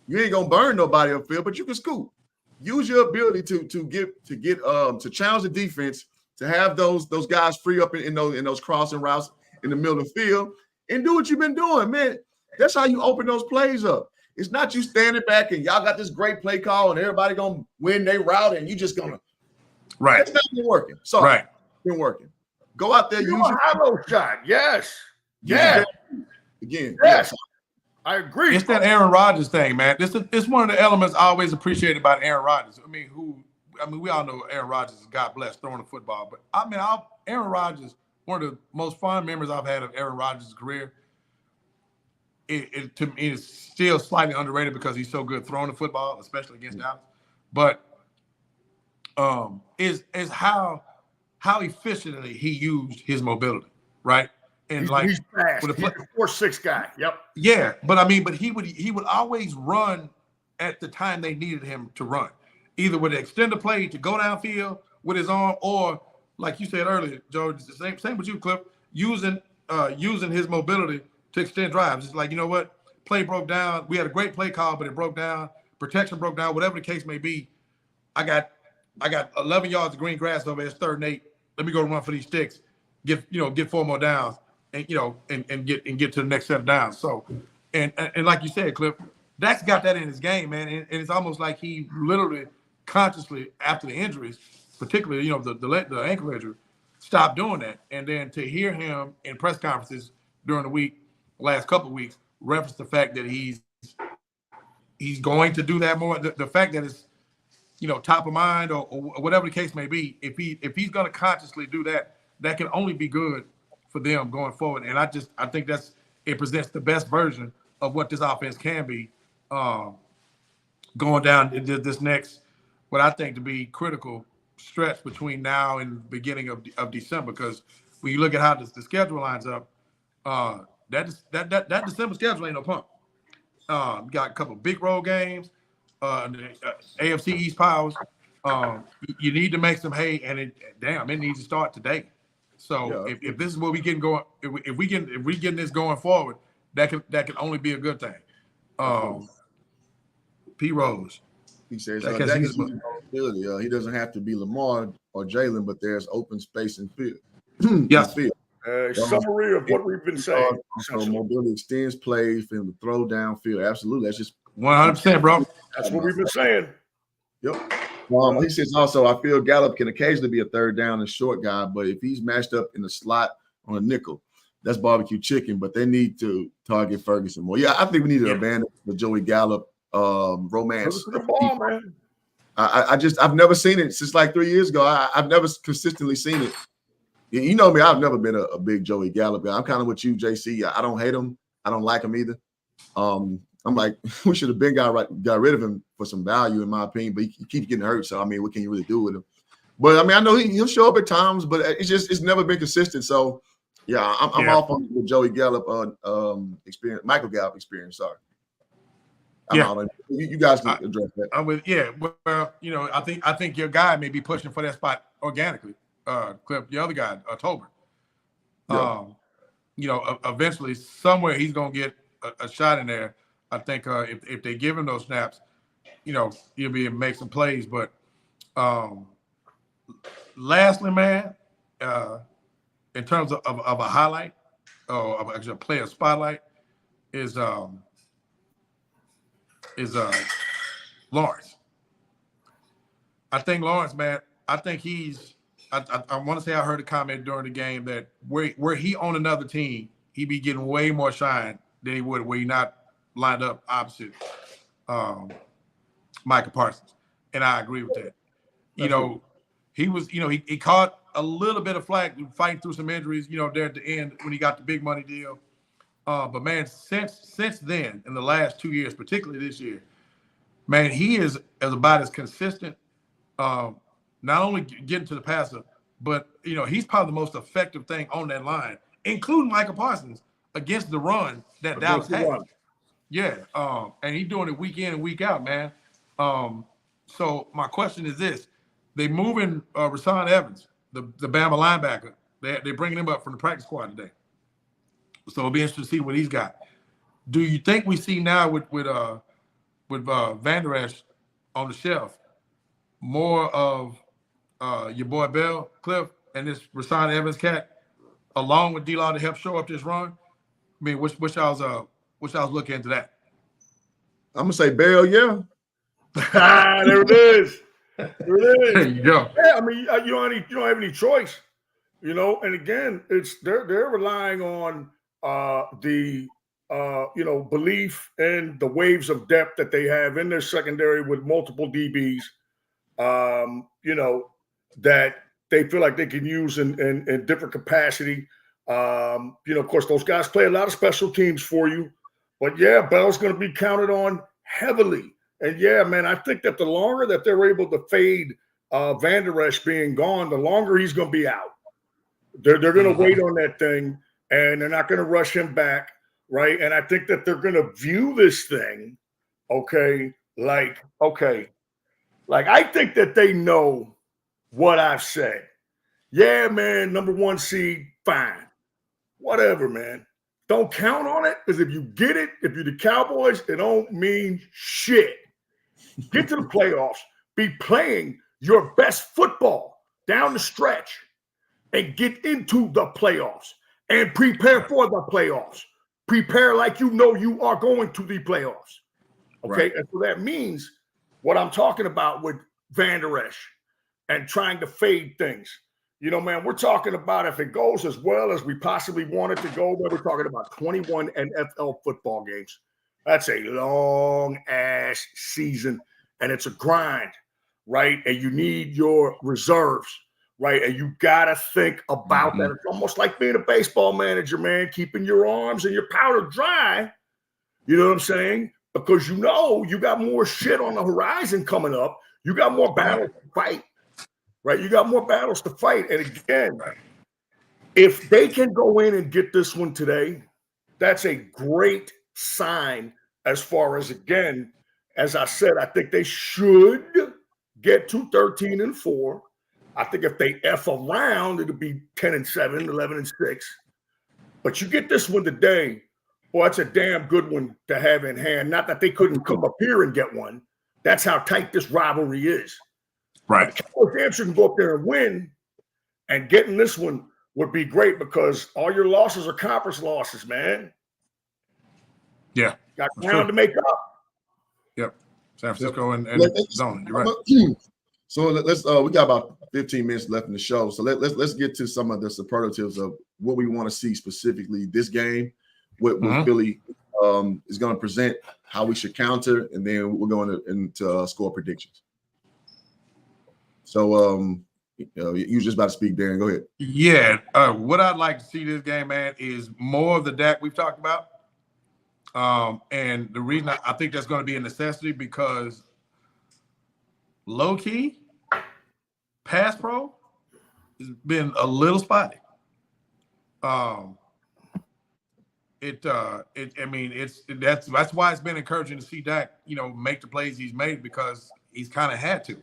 You ain't gonna burn nobody up field, but you can scoot. Use your ability to challenge the defense, to have those guys free up in those crossing routes in the middle of the field, and do what you've been doing, man. That's how you open those plays up. It's not you standing back and y'all got this great play call and everybody gonna win their route and you just gonna right. That's not been working. Sorry, right. Been working. Go out there, use your hollow shot. Yes. Again. Yes. I agree. It's that Aaron Rodgers thing, man. It's one of the elements I always appreciate about Aaron Rodgers. I mean, we all know Aaron Rodgers is God bless throwing the football, but Aaron Rodgers, one of the most fond memories I've had of Aaron Rodgers' career. To me, it's still slightly underrated because he's so good throwing the football, especially against Dallas. But is how efficiently he used his mobility, right? And he's fast. He's a 4.6 guy. Yep. Yeah, but he would always run at the time they needed him to run, either with an extended play to go downfield with his arm, or like you said earlier, Joe, it's the same with you, Cliff, using his mobility to extend drives. It's like, you know what, play broke down. We had a great play call, but it broke down. Protection broke down. Whatever the case may be, I got 11 yards of green grass over. It's 3rd and 8. Let me go run for these sticks. Get 4 more downs, and get to the next set of downs. So, and like you said, Cliff, Dak's got that in his game, man. And it's almost like he literally consciously, after the injuries, particularly the ankle injury, stopped doing that. And then to hear him in press conferences during the week, last couple of weeks, reference the fact that he's going to do that more. The fact that it's top of mind or whatever the case may be, if he's going to consciously do that, that can only be good for them going forward. And I think it presents the best version of what this offense can be going down this next, what I think to be critical stretch between now and the beginning of December. Because when you look at how the schedule lines up, that December schedule ain't no pump. You got a couple big road games, AFC East powers. You need to make some hay, and it needs to start today. So if this is what we get going, if we get this going forward, that can only be a good thing. P. Rose. He says he doesn't have to be Lamar or Jalen, but there's open space and field. Yes. Summary of what we've been saying. So mobility extends plays for him to throw downfield. Absolutely. That's just 100%, bro. That's what we've been saying. Yep. He says also, I feel Gallup can occasionally be a 3rd down and short guy, but if he's matched up in the slot on a nickel, that's barbecue chicken. But they need to target Ferguson more. Yeah, I think we need to abandon the Joey Gallup romance. The ball, man. I've never seen it since like 3 years ago. I've never consistently seen it. You know me, I've never been a big Joey Gallup guy. I'm kind of with you, JC. I don't hate him. I don't like him either. I'm like, we should have been got rid of him for some value, in my opinion. But he keeps getting hurt. So, I mean, what can you really do with him? But, I mean, I know he'll show up at times, but it's never been consistent. So, yeah, I'm off on the Joey Gallup experience, Michael Gallup experience. Sorry. You guys can address that. I'm with, well, I think your guy may be pushing for that spot organically. Cliff, the other guy, Tolbert. Eventually, somewhere he's gonna get a shot in there. I think if they give him those snaps, he'll be able to make some plays. But lastly, man, in terms of a highlight or of actually a player spotlight is Lawrence. I think Lawrence, man. I think he's. I want to say I heard a comment during the game that where he on another team, he'd be getting way more shine than he would where he not lined up opposite Micah Parsons. And I agree with that. He was, he caught a little bit of flack fighting through some injuries, there at the end when he got the big money deal. But man, since then, in the last 2 years, particularly this year, man, he is about as consistent. Not only getting to the passer, but he's probably the most effective thing on that line, including Michael Parsons against the run that Dallas had. Yeah, and he's doing it week in and week out, man. So my question is this: they moving Rashaan Evans, the Bama linebacker. They're bringing him up from the practice squad today. So it'll be interesting to see what he's got. Do you think we see now with Van Der Esch on the shelf more of your boy Bell, Cliff, and this Rashaan Evans cat, along with D-Law to help show up this run? I mean, which y'all's look into that? I'm gonna say Bell, yeah. There it is. There you go. Yeah, I mean, you don't have any choice, And again, they're relying on the belief in the waves of depth that they have in their secondary with multiple DBs. That they feel like they can use in different capacity. Of course, those guys play a lot of special teams for you. But, yeah, Bell's going to be counted on heavily. And, yeah, man, I think that the longer that they're able to fade Van Der Esch being gone, the longer he's going to be out. They're going to wait on that thing, and they're not going to rush him back, right? And I think that they're going to view this thing, Like, I think that they know what I've said. Yeah, man, number 1 seed, fine. Whatever, man. Don't count on it, because if you get it, if you're the Cowboys, it don't mean shit. Get to the playoffs, be playing your best football down the stretch, and get into the playoffs and prepare for the playoffs. Prepare like you know you are going to the playoffs. Okay. Right. And so that means what I'm talking about with Van Der Esch and trying to fade things. You know, man, we're talking about if it goes as well as we possibly want it to go, we're talking about 21 NFL football games. That's a long ass season, and it's a grind, right? And you need your reserves, right? And you got to think about that. It's almost like being a baseball manager, man, keeping your arms and your powder dry. You know what I'm saying? Because you know you got more shit on the horizon coming up. You got more battles to fight, right? You got more battles to fight. And again, if they can go in and get this one today, that's a great sign as far as, again, as I said, I think they should get to 13-4. I think if they F around, it'll be 10-7, 11-6. But you get this one today, boy, that's a damn good one to have in hand. Not that they couldn't come up here and get one. That's how tight this rivalry is. Right. The Cowboys can go up there and win, and getting this one would be great because all your losses are conference losses, man. Yeah. Got ground to make up. Yep. San Francisco and zone. You're right. So let's we got about 15 minutes left in the show. So let's get to some of the superlatives of what we want to see specifically this game, what Philly is going to present, how we should counter, and then we're going into score predictions. So you were just about to speak, Darren. Go ahead. Yeah. What I'd like to see this game, man, is more of the Dak we've talked about. And the reason I think that's going to be a necessity because low key, pass pro has been a little spotty. I mean, that's why it's been encouraging to see Dak, make the plays he's made because he's kind of had to.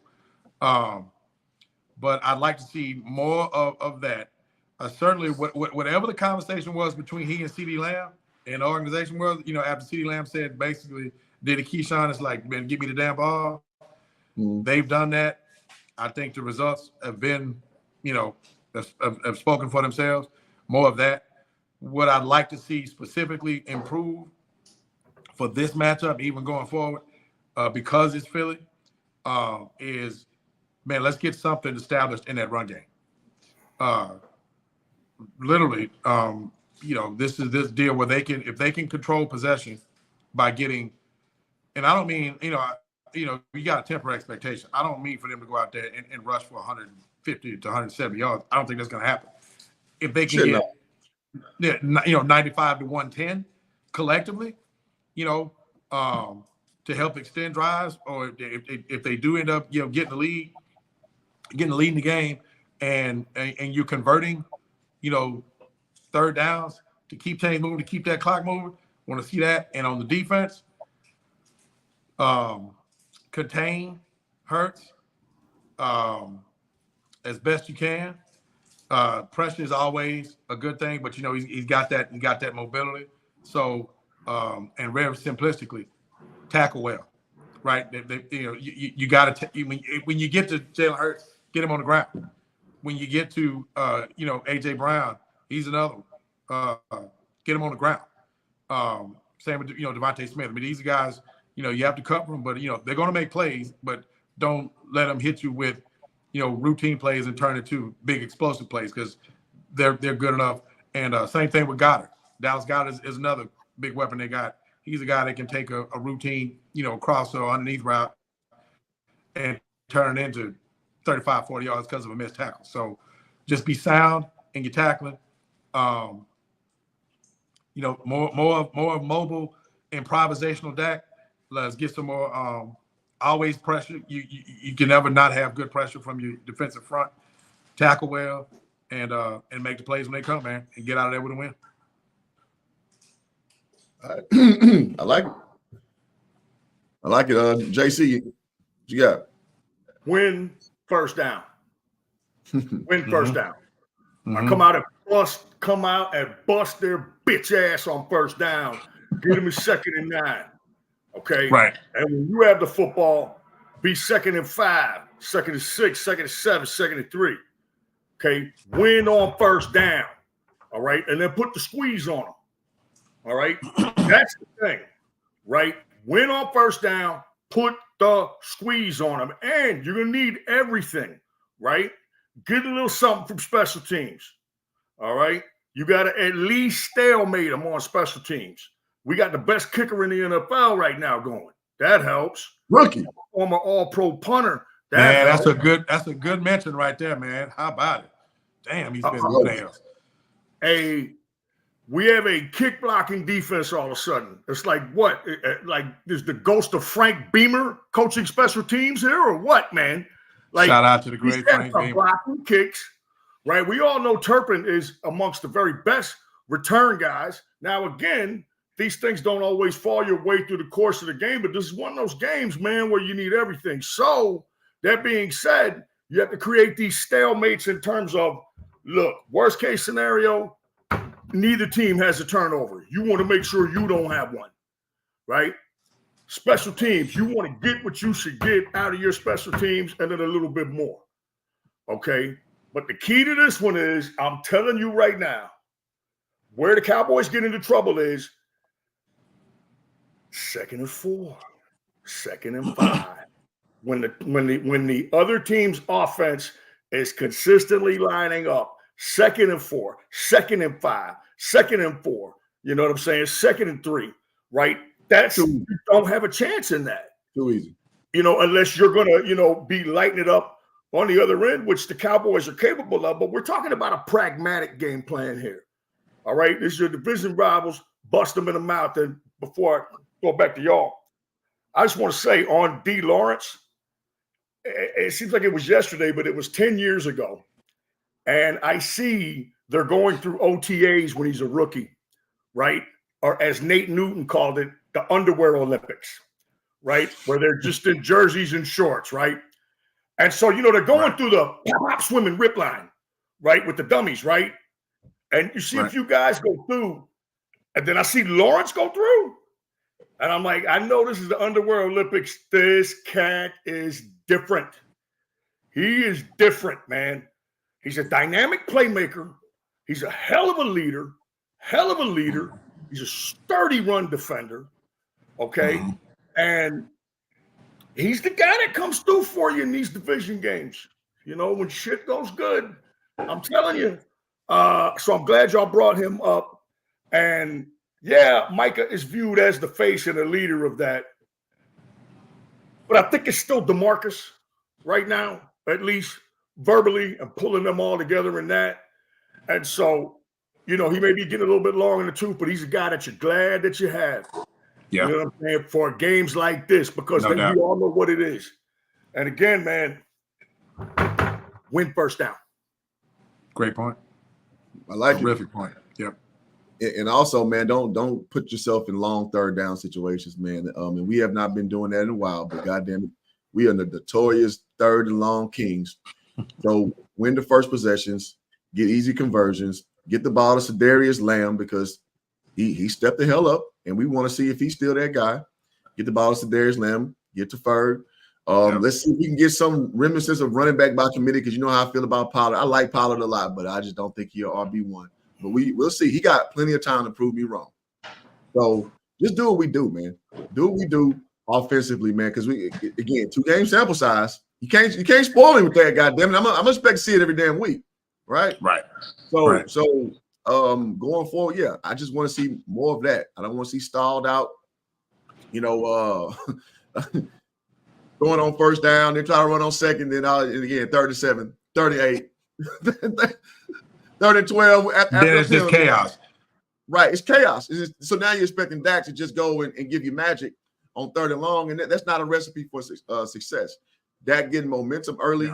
But I'd like to see more of that. Certainly, whatever the conversation was between he and CeeDee Lamb and the organization was, after CeeDee Lamb said basically, did a Keyshawn is like, man, give me the damn ball. They've done that. I think the results have been, have spoken for themselves. More of that. What I'd like to see specifically improve for this matchup, even going forward, because it's Philly, is, man, let's get something established in that run game. Literally, this is this deal where if they can control possession by getting, and I don't mean, you got to temper expectation. I don't mean for them to go out there and rush for 150 to 170 yards. I don't think that's going to happen. If they can get, 95 to 110 collectively, to help extend drives, or if they do end up, getting the lead in the game, and you're converting, third downs to keep things moving, to keep that clock moving. Want to see that. And on the defense, contain Hurts as best you can. Pressure is always a good thing, but he's got that mobility. So and very simplistically, tackle well, right? You got to when you get to Jalen Hurts, get him on the ground. When you get to AJ Brown, he's another one. Get him on the ground. Same with Devontae Smith. I mean, these guys, you have to cover them, but they're going to make plays, but don't let them hit you with routine plays and turn it to big explosive plays because they're good enough. And same thing with Goddard. Dallas Goddard is another big weapon they got. He's a guy that can take a routine cross or underneath route and turn it into 35, 40 yards because of a missed tackle. So just be sound in your tackling. More mobile, improvisational Dak. Let's get some more. Always pressure. You can never not have good pressure from your defensive front. Tackle well and make the plays when they come, man, and get out of there with a win. I like it. JC, what you got? win first down. Win first down. Mhm. Come out and bust their bitch ass on first down. Get them a 2nd and 9. Okay. Right. And when you have the football, be 2nd and 5, 2nd and 6, 2nd and 7, 2nd and 3. Okay. Win on first down. All right. And then put the squeeze on them. All right. That's the thing. Right. Win on first down. Put the squeeze on them. And you're going to need everything. Right. Get a little something from special teams. All right. You got to at least stalemate them on special teams. We got the best kicker in the NFL right now going. That helps. Rookie. Former all-pro punter. That's a good mention right there, man. How about it? Damn, he's been nails. We have a kick blocking defense all of a sudden. It's like what? Like is the ghost of Frank Beamer coaching special teams here or what, man? Like, shout out to the great Frank Beamer. Blocking kicks, right? We all know Turpin is amongst the very best return guys. Now, again, these things don't always fall your way through the course of the game, but this is one of those games, man, where you need everything. So, that being said, you have to create these stalemates in terms of, look, worst case scenario, neither team has a turnover. You want to make sure you don't have one, right? Special teams, you want to get what you should get out of your special teams and then a little bit more, okay? But the key to this one is, I'm telling you right now, where the Cowboys get into trouble is 2nd and 4, 2nd and 5. When the other team's offense is consistently lining up 2nd and 4, 2nd and 5, 2nd and 4, you know what I'm saying? 2nd and 3, right? You don't have a chance in that. Too easy. You know, unless you're going to, be lighting it up on the other end, which the Cowboys are capable of. But we're talking about a pragmatic game plan here. All right? This is your division rivals. Bust them in the mouth. And before I go back to y'all, I just want to say on D. Lawrence, it seems like it was yesterday, but it was 10 years ago. And I see they're going through OTAs when he's a rookie, right? Or as Nate Newton called it, the underwear Olympics, right? Where they're just in jerseys and shorts, right? And so, they're going through the pop swimming rip line, right? With the dummies, right? And you see a few guys go through, and then I see Lawrence go through. And I'm like, I know this is the underwear Olympics. This cat is different. He is different, man. He's a dynamic playmaker. He's a hell of a leader. He's a sturdy run defender. Okay. And he's the guy that comes through for you in these division games. When shit goes good, I'm telling you. So I'm glad y'all brought him up. And yeah, Micah is viewed as the face and the leader of that. But I think it's still DeMarcus right now, at least verbally, and pulling them all together in that. And so, he may be getting a little bit long in the tooth, but he's a guy that you're glad that you have. Yeah. You know what I'm saying? For games like this, because we all know what it is. And again, man, win first down. Great point. I like it. Terrific point. Yep. And also, man, don't put yourself in long third down situations, man. And we have not been doing that in a while, but goddamn it, we are the notorious third and long kings. So win the first possessions, get easy conversions, get the ball to Sedarius Lamb because he stepped the hell up, and we want to see if he's still that guy. Get the ball to Sedarius Lamb, get to Ferg. Let's see if we can get some reminiscence of running back by committee because you know how I feel about Pollard. I like Pollard a lot, but I just don't think he'll RB1. But we'll see. He got plenty of time to prove me wrong. So just do what we do, man. Do what we do offensively, man. Because we, again, 2-game sample size. You can't spoil him with that, goddamn it. I'm expect to see it every damn week, right? Right. So going forward, yeah, I just want to see more of that. I don't want to see stalled out, going on first down, then try to run on second, then again 37, 38, 30 and 12. Then it's just chaos. Right, it's chaos. So now you're expecting Dak to just go and give you magic on third and long, and that's not a recipe for success. Dak getting momentum early,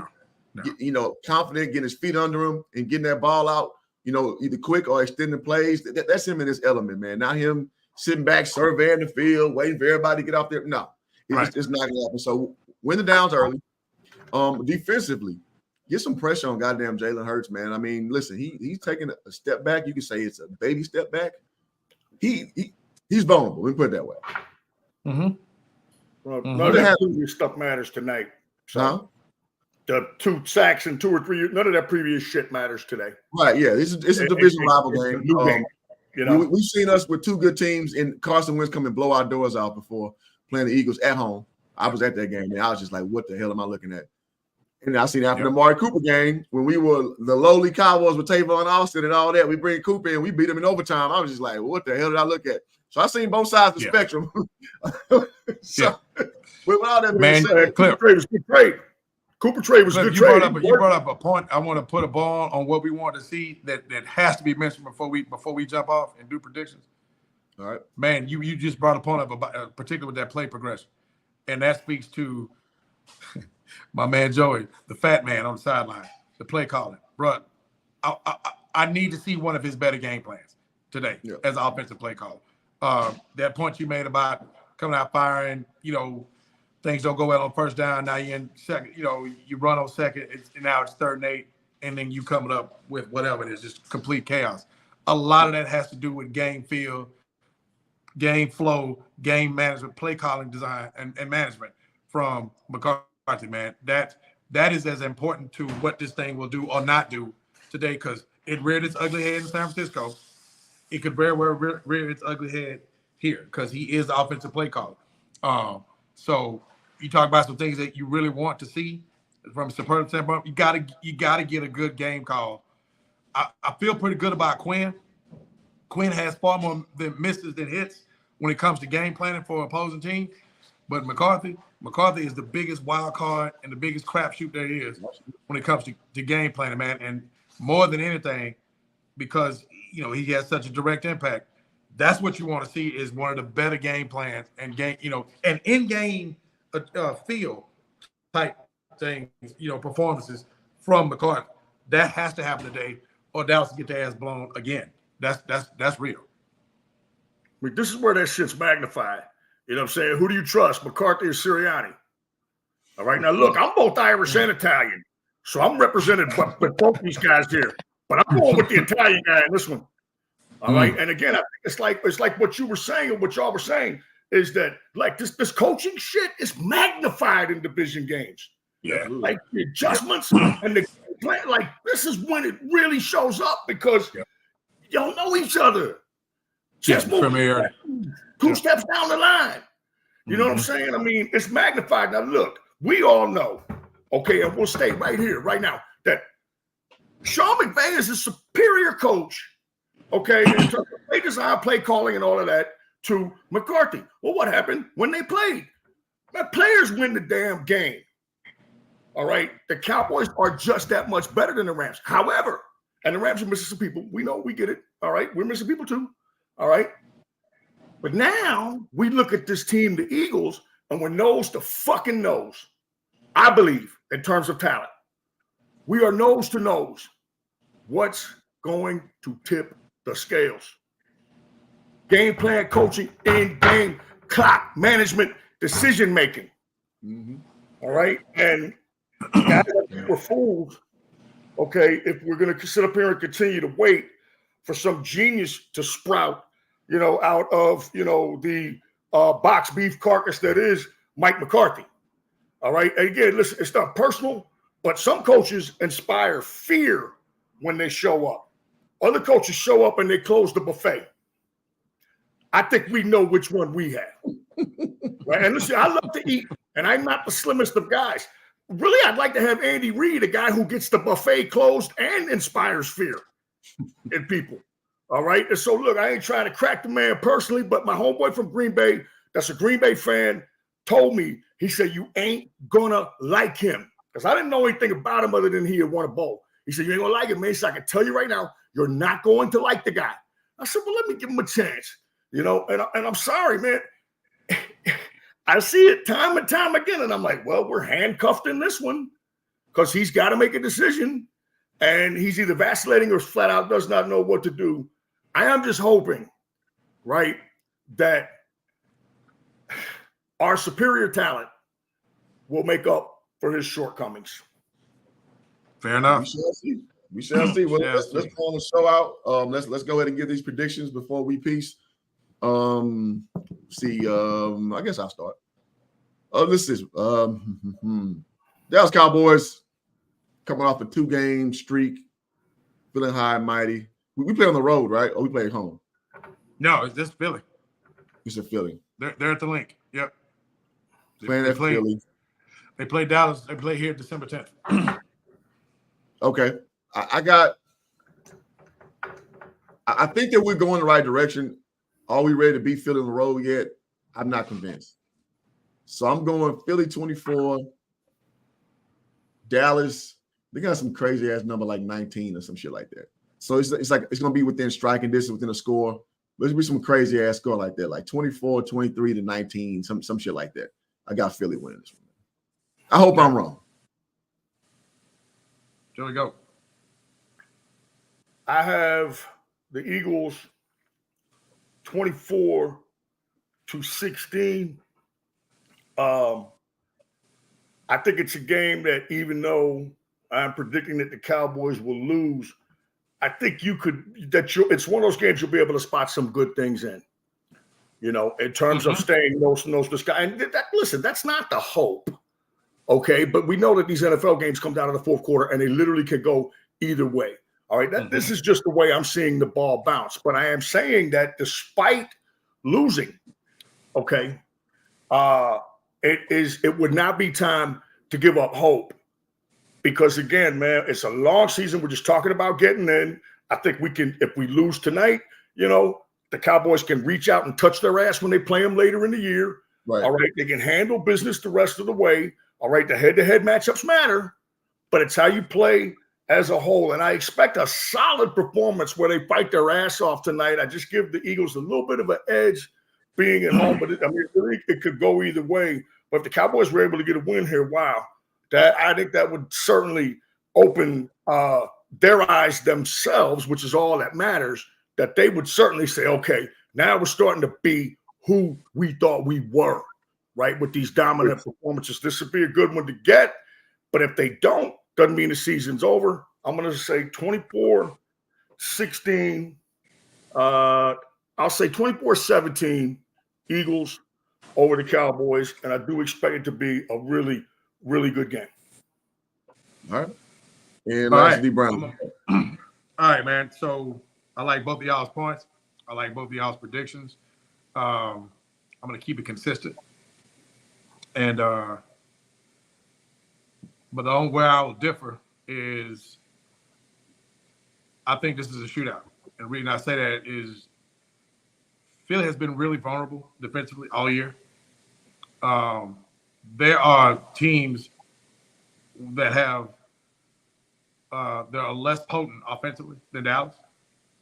confident, getting his feet under him, and getting that ball out, either quick or extending plays. That's him in his element, man. Not him sitting back, surveying the field, waiting for everybody to get out there. No, it's not going to happen. So win the downs early. Defensively, get some pressure on goddamn Jalen Hurts, man. I mean, listen, he's taking a step back. You can say it's a baby step back. He's vulnerable. Let me put it that way. Mm-hmm. Well, none of that previous stuff matters tonight. So the 2 sacks and 2 or 3, none of that previous shit matters today. Right? Yeah, it's a division rival game. New game. You know, we've seen us with 2 good teams, and Carson Wentz come and blow our doors out before playing the Eagles at home. I was at that game, and I was just like, "What the hell am I looking at?" And I seen after the Amari Cooper game when we were the lowly Cowboys with Tavon Austin and all that. We bring Cooper in, we beat him in overtime. I was just like, "What the hell did I look at?" So I seen both sides of the spectrum. With all that being said, Cooper trade was good trade. Cooper trade was good trade. You brought up a point. I want to put a ball on what we want to see that has to be mentioned before we jump off and do predictions. All right, man. You just brought a point up about particularly with that play progression, and that speaks to my man Joey, the fat man on the sideline, the play calling, bro. I need to see one of his better game plans today as an offensive play caller. That point you made about coming out firing, things don't go well on first down. Now you're in second, you run on second, now it's 3rd and 8, and then you coming up with whatever it is, just complete chaos. A lot of that has to do with game feel, game flow, game management, play calling, design, and management from McCarthy, man. That is as important to what this thing will do or not do today, because it reared its ugly head in San Francisco. It could very well rear its ugly head here because he is the offensive play caller. So you talk about some things that you really want to see from a superlative standpoint. You gotta get a good game call. I feel pretty good about Quinn. Quinn has far more misses than hits when it comes to game planning for opposing teams. But McCarthy is the biggest wild card and the biggest crapshoot there is when it comes to game planning, man. And more than anything, because he has such a direct impact. That's what you want to see is one of the better game plans and game, and in-game feel type things, performances from McCarthy. That has to happen today, or Dallas will get their ass blown again. That's real. I mean, this is where that shit's magnified. You know what I'm saying? Who do you trust, McCarthy or Sirianni? All right, now look, I'm both Irish and Italian, so I'm represented with both these guys here. But I'm going with the Italian guy in this one. All right. And again, I think it's like what you were saying and what y'all were saying is that like this coaching shit is magnified in division games. Yeah. Like the adjustments and the plan, like this is when it really shows up because y'all know each other. Just familiar. 2 steps down the line. You know what I'm saying? I mean, it's magnified. Now look, we all know, okay, and we'll stay right here, right now, that Sean McVay is a superior coach, okay, in terms of play design, play calling, and all of that to McCarthy. Well, what happened when they played? The players win the damn game. All right. The Cowboys are just that much better than the Rams. However, and the Rams are missing some people. We know, we get it. All right. We're missing people too. All right. But now we look at this team, the Eagles, and we're nose to fucking nose. I believe in terms of talent. We are nose to nose. What's going to tip the scales? Game plan coaching, in-game clock management, decision making. All right. And guys, we're fools. Okay. If we're going to sit up here and continue to wait for some genius to sprout, out of, the box beef carcass that is Mike McCarthy. All right. And again, listen, it's not personal, but some coaches inspire fear when they show up. Other coaches show up and they close the buffet. I think we know which one we have. Right? And listen, I love to eat, and I'm not the slimmest of guys. Really, I'd like to have Andy Reid, a guy who gets the buffet closed and inspires fear in people. All right? And so, look, I ain't trying to crack the man personally, but my homeboy from Green Bay, that's a Green Bay fan, told me, he said, you ain't gonna like him. Because I didn't know anything about him other than he had won a bowl. He said, you ain't gonna like him, man. So I can tell you right now, you're not going to like the guy. I said, well, let me give him a chance. And I'm sorry, man. I see it time and time again. And I'm like, well, we're handcuffed in this one because he's got to make a decision. And he's either vacillating or flat out does not know what to do. I am just hoping, right, that our superior talent will make up for his shortcomings. Fair enough. We shall see. Well, let's go on the show out. Let's go ahead and give these predictions before we peace. I guess I'll start. This is Dallas Cowboys coming off a 2-game streak, feeling high and mighty. We play on the road, right? Or we play at home? No, it's just Philly. It's a Philly. They're at the link. Yep. Playing at Philly. They play Dallas. They play here December 10th. Okay. I think that we're going the right direction. Are we ready to beat Philly on the road yet? I'm not convinced. So I'm going Philly 24. Dallas, they got some crazy ass number like 19 or some shit like that. So it's like it's gonna be within striking distance, within a score. There's gonna be some crazy ass score like that, like 24, 23 to 19, some shit like that. I got Philly winning this one. I hope I'm wrong. Joey, go. I have the Eagles 24-16. I think it's a game that, even though I'm predicting that the Cowboys will lose, I think it's one of those games you'll be able to spot some good things in, in terms of staying nose to nose with this guy. And listen, that's not the hope, okay? But we know that these NFL games come down to the fourth quarter, and they literally could go either way. All right, this is just the way I'm seeing the ball bounce. But I am saying that despite losing, okay, it would not be time to give up hope, because again, man, it's a long season. We're just talking about getting in. I think we can, if we lose tonight, the Cowboys can reach out and touch their ass when they play them later in the year. Right. All right, they can handle business the rest of the way. All right, the head-to-head matchups matter, but it's how you play as a whole. And I expect a solid performance where they fight their ass off tonight. I just give the Eagles a little bit of an edge being at home, but it could go either way. But if the Cowboys were able to get a win here, wow, I think that would certainly open their eyes themselves, which is all that matters, that they would certainly say, okay, now we're starting to be who we thought we were, right, with these dominant performances. This would be a good one to get. But if they don't, doesn't mean the season's over. I'm going to say 24-16. I'll say 24-17 Eagles over the Cowboys, and I do expect it to be a really, really good game. All right. And last D. Brown. All right, man. So I like both of y'all's points. I like both of y'all's predictions. I'm going to keep it consistent. And but the only way I will differ is I think this is a shootout. And the reason I say that is Philly has been really vulnerable defensively all year. There are teams that have that are less potent offensively than Dallas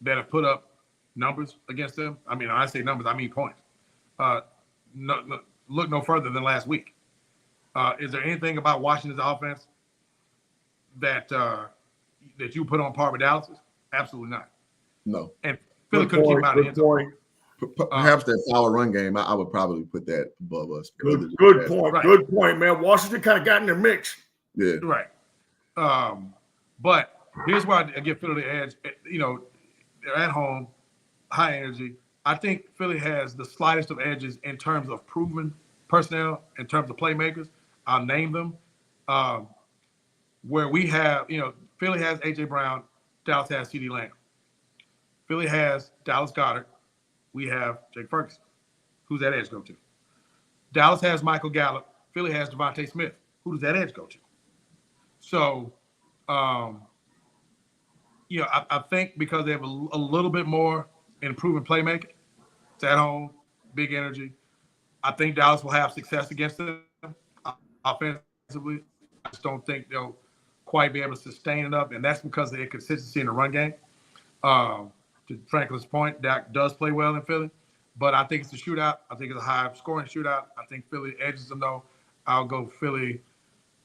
that have put up numbers against them. I mean, I say numbers, I mean points. Look no further than last week. Is there anything about Washington's offense that that you put on par with Dallas's? Absolutely not. No. And Philly couldn't keep him out of the end zone. Perhaps that foul run game, I would probably put that above us. Good point. Right. Good point, man. Washington kind of got in their mix. Yeah. Right. But here's why I give Philly the edge. They're at home, high energy. I think Philly has the slightest of edges in terms of proven personnel, in terms of playmakers. I'll name them. Where we have, Philly has A.J. Brown, Dallas has C.D. Lamb. Philly has Dallas Goedert. We have Jake Ferguson. Who's that edge go to? Dallas has Michael Gallup. Philly has Devontae Smith. Who does that edge go to? So, I think because they have a little bit more improvement playmaking, it's at home, big energy. I think Dallas will have success against them offensively. I just don't think they'll quite be able to sustain it up, and that's because of the inconsistency in the run game. To Franklin's point, Dak does play well in Philly, but I think it's a shootout. I think it's a high-scoring shootout. I think Philly edges them, though. I'll go Philly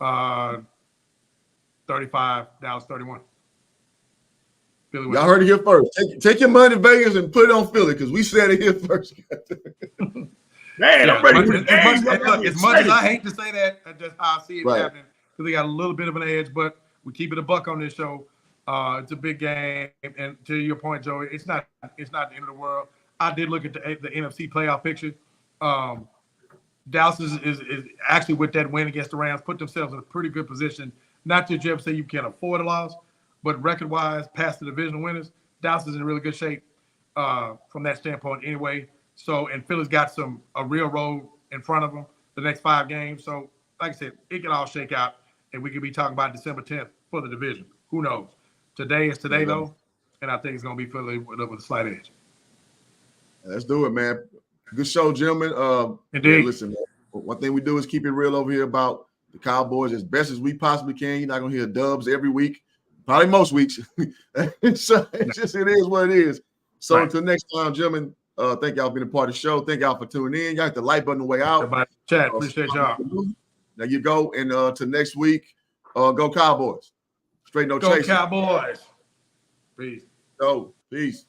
35, Dallas 31. Philly wins. Y'all heard it here first. Take your money to Vegas and put it on Philly because we said it here first. Man, I'm ready for the game. As much as I hate to say that, that's just how I see it happening. because they got a little bit of an edge, but we keep it a buck on this show. It's a big game, and to your point, Joey, it's not the end of the world. I did look at the NFC playoff picture. Dallas is actually, with that win against the Rams, put themselves in a pretty good position. Not to just say you can't afford a loss, but record-wise, past the division winners, Dallas is in really good shape from that standpoint anyway. So, and Philly's got a real road in front of them the next 5 games. So, like I said, it can all shake out, and we could be talking about December 10th for the division. Who knows? Today is today, though, and I think it's going to be Philly with a slight edge. Let's do it, man. Good show, gentlemen. Indeed. Yeah, listen, one thing we do is keep it real over here about the Cowboys as best as we possibly can. You're not going to hear dubs every week, probably most weeks. So it is what it is. So until next time, gentlemen, thank y'all for being a part of the show. Thank y'all for tuning in. Y'all hit the like button on the way out. Everybody, chat. Appreciate y'all. There you go. And to next week, go Cowboys. Straight no chasing. Go Cowboys. Peace. Go. Peace.